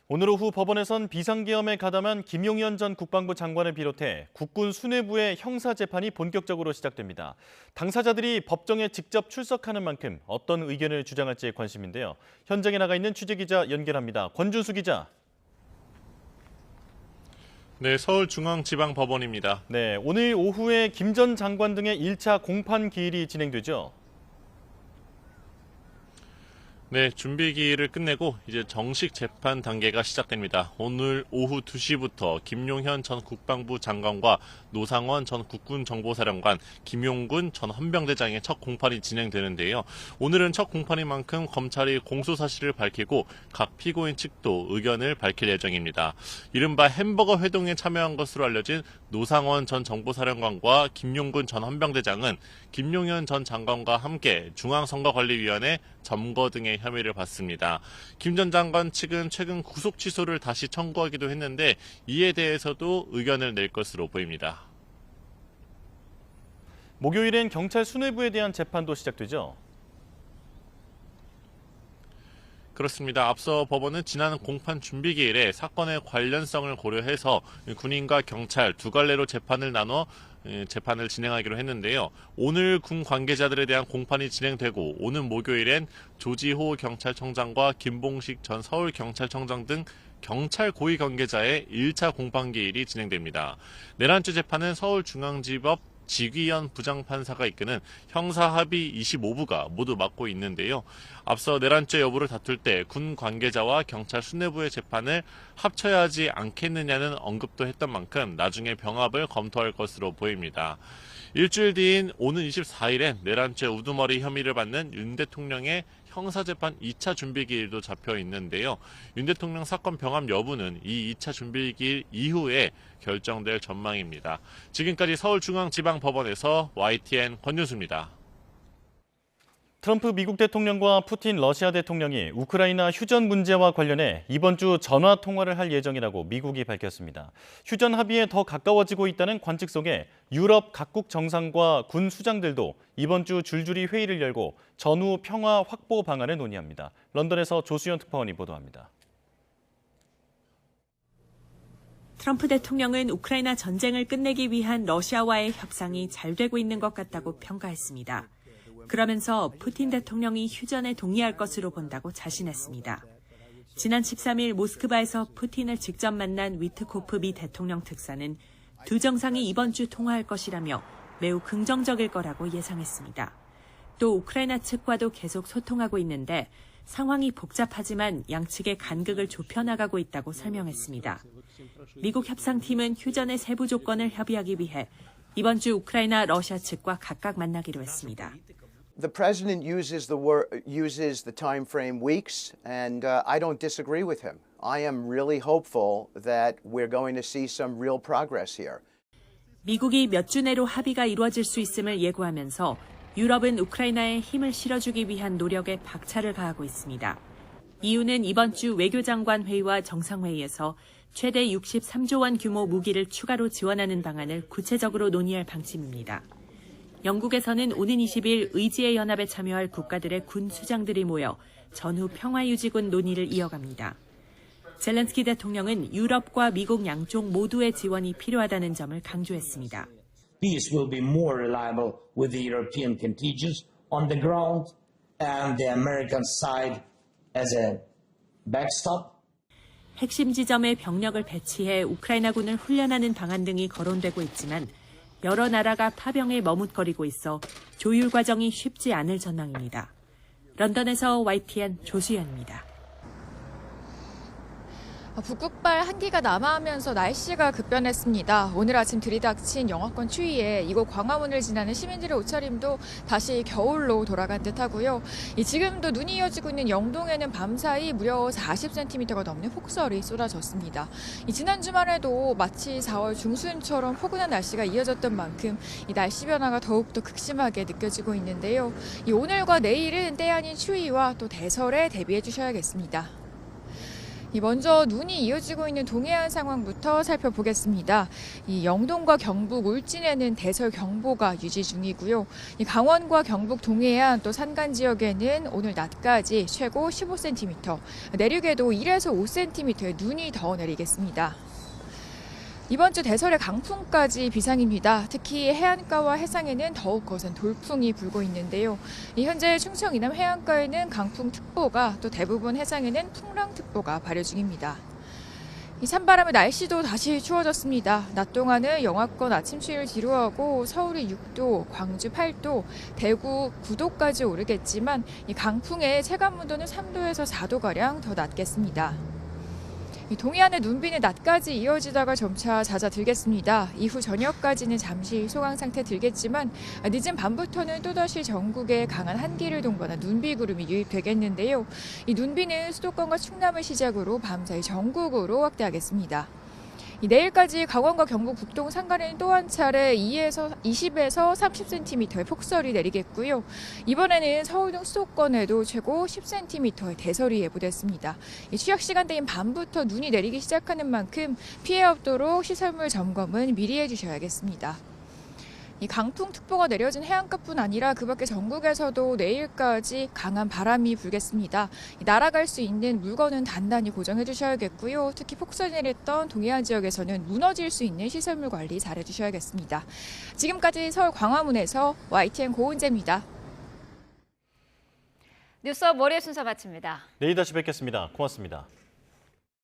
오늘 오후 법원에선 비상계엄에 가담한 김용현 전 국방부 장관을 비롯해 국군 수뇌부의 형사재판이 본격적으로 시작됩니다. 당사자들이 법정에 직접 출석하는 만큼 어떤 의견을 주장할지 관심인데요. 현장에 나가 있는 취재기자 연결합니다. 권준수 기자. 네, 서울중앙지방법원입니다. 네, 오늘 오후에 김 전 장관 등의 1차 공판 기일이 진행되죠. 네, 준비 기일을 끝내고 이제 정식 재판 단계가 시작됩니다. 오늘 오후 2시부터 김용현 전 국방부 장관과 노상원 전 국군정보사령관, 김용군 전 헌병대장의 첫 공판이 진행되는데요. 오늘은 첫 공판인 만큼 검찰이 공소 사실을 밝히고 각 피고인 측도 의견을 밝힐 예정입니다. 이른바 햄버거 회동에 참여한 것으로 알려진 노상원 전 정보사령관과 김용군 전 헌병대장은 김용현 전 장관과 함께 중앙선거관리위원회 점거 등의 혐의를 받습니다. 김 전 장관 측은 최근 구속 취소를 다시 청구하기도 했는데 이에 대해서도 의견을 낼 것으로 보입니다. 목요일엔 경찰 수뇌부에 대한 재판도 시작되죠. 그렇습니다. 앞서 법원은 지난 공판 준비 기일에 사건의 관련성을 고려해서 군인과 경찰 두 갈래로 재판을 나눠 재판을 진행하기로 했는데요. 오늘 군 관계자들에 대한 공판이 진행되고 오는 목요일엔 조지호 경찰청장과 김봉식 전 서울경찰청장 등 경찰 고위 관계자의 1차 공판 기일이 진행됩니다. 내란죄 재판은 서울중앙지법 지귀현 부장판사가 이끄는 형사합의 25부가 모두 맡고 있는데요. 앞서 내란죄 여부를 다툴 때 군 관계자와 경찰 수뇌부의 재판을 합쳐야 하지 않겠느냐는 언급도 했던 만큼 나중에 병합을 검토할 것으로 보입니다. 일주일 뒤인 오는 24일엔 내란죄 우두머리 혐의를 받는 윤 대통령의 형사재판 2차 준비기일도 잡혀 있는데요. 윤 대통령 사건 병합 여부는 이 2차 준비기일 이후에 결정될 전망입니다. 지금까지 서울중앙지방법원에서 YTN 권윤수입니다. 트럼프 미국 대통령과 푸틴 러시아 대통령이 우크라이나 휴전 문제와 관련해 이번 주 전화 통화를 할 예정이라고 미국이 밝혔습니다. 휴전 합의에 더 가까워지고 있다는 관측 속에 유럽 각국 정상과 군 수장들도 이번 주 줄줄이 회의를 열고 전후 평화 확보 방안을 논의합니다. 런던에서 조수연 특파원이 보도합니다. 트럼프 대통령은 우크라이나 전쟁을 끝내기 위한 러시아와의 협상이 잘 되고 있는 것 같다고 평가했습니다. 그러면서 푸틴 대통령이 휴전에 동의할 것으로 본다고 자신했습니다. 지난 13일 모스크바에서 푸틴을 직접 만난 위트코프 미 대통령 특사는 두 정상이 이번 주 통화할 것이라며 매우 긍정적일 거라고 예상했습니다. 또 우크라이나 측과도 계속 소통하고 있는데 상황이 복잡하지만 양측의 간극을 좁혀나가고 있다고 설명했습니다. 미국 협상팀은 휴전의 세부 조건을 협의하기 위해 이번 주 우크라이나, 러시아 측과 각각 만나기로 했습니다. The president uses the time frame weeks, and I don't disagree with him. I am really hopeful that we're going to see some real progress here. 미국이 몇 주 내로 합의가 이루어질 수 있음을 예고하면서 유럽은 우크라이나에 힘을 실어주기 위한 노력에 박차를 가하고 있습니다. EU는 이번 주 외교장관 회의와 정상회의에서 최대 63조 원 규모 무기를 추가로 지원하는 방안을 구체적으로 논의할 방침입니다. 영국에서는 오는 20일 의지의 연합에 참여할 국가들의 군 수장들이 모여 전후 평화유지군 논의를 이어갑니다. 젤렌스키 대통령은 유럽과 미국 양쪽 모두의 지원이 필요하다는 점을 강조했습니다. Peace will be more reliable with the European contingents on the ground and the American side as a backstop. 핵심 지점에 병력을 배치해 우크라이나군을 훈련하는 방안 등이 거론되고 있지만 여러 나라가 파병에 머뭇거리고 있어 조율 과정이 쉽지 않을 전망입니다. 런던에서 YTN 조수연입니다. 북극발 한기가 남하하면서 날씨가 급변했습니다. 오늘 아침 들이닥친 영하권 추위에 이곳 광화문을 지나는 시민들의 옷차림도 다시 겨울로 돌아간 듯하고요. 지금도 눈이 이어지고 있는 영동에는 밤사이 무려 40cm가 넘는 폭설이 쏟아졌습니다. 지난 주말에도 마치 4월 중순처럼 포근한 날씨가 이어졌던 만큼 이 날씨 변화가 더욱더 극심하게 느껴지고 있는데요. 오늘과 내일은 때 아닌 추위와 또 대설에 대비해 주셔야겠습니다. 먼저 눈이 이어지고 있는 동해안 상황부터 살펴보겠습니다. 영동과 경북 울진에는 대설경보가 유지 중이고요. 강원과 경북 동해안 또 산간 지역에는 오늘 낮까지 최고 15cm, 내륙에도 1에서 5cm의 눈이 더 내리겠습니다. 이번 주 대설의 강풍까지 비상입니다. 특히 해안가와 해상에는 더욱 거센 돌풍이 불고 있는데요. 현재 충청 이남 해안가에는 강풍특보가 또 대부분 해상에는 풍랑특보가 발효 중입니다. 산바람의 날씨도 다시 추워졌습니다. 낮 동안은 영하권 아침 추위를 뒤로하고 서울이 6도, 광주 8도, 대구 9도까지 오르겠지만 강풍의 체감온도는 3도에서 4도가량 더 낮겠습니다. 동해안의 눈비는 낮까지 이어지다가 점차 잦아들겠습니다. 이후 저녁까지는 잠시 소강 상태 들겠지만 늦은 밤부터는 또다시 전국에 강한 한기를 동반한 눈비 구름이 유입되겠는데요. 이 눈비는 수도권과 충남을 시작으로 밤사이 전국으로 확대하겠습니다. 내일까지 강원과 경북 북동 산간에는 또 한 차례 20에서 30cm의 폭설이 내리겠고요. 이번에는 서울 등 수도권에도 최고 10cm의 대설이 예보됐습니다. 취약 시간대인 밤부터 눈이 내리기 시작하는 만큼 피해 없도록 시설물 점검은 미리 해주셔야겠습니다. 강풍특보가 내려진 해안가뿐 아니라 그 밖에 전국에서도 내일까지 강한 바람이 불겠습니다. 날아갈 수 있는 물건은 단단히 고정해 주셔야겠고요. 특히 폭설이 내렸던 동해안 지역에서는 무너질 수 있는 시설물 관리 잘해 주셔야겠습니다. 지금까지 서울 광화문에서 YTN 고은재입니다. 뉴스업 월요일 순서 마칩니다. 내일 다시 뵙겠습니다. 고맙습니다.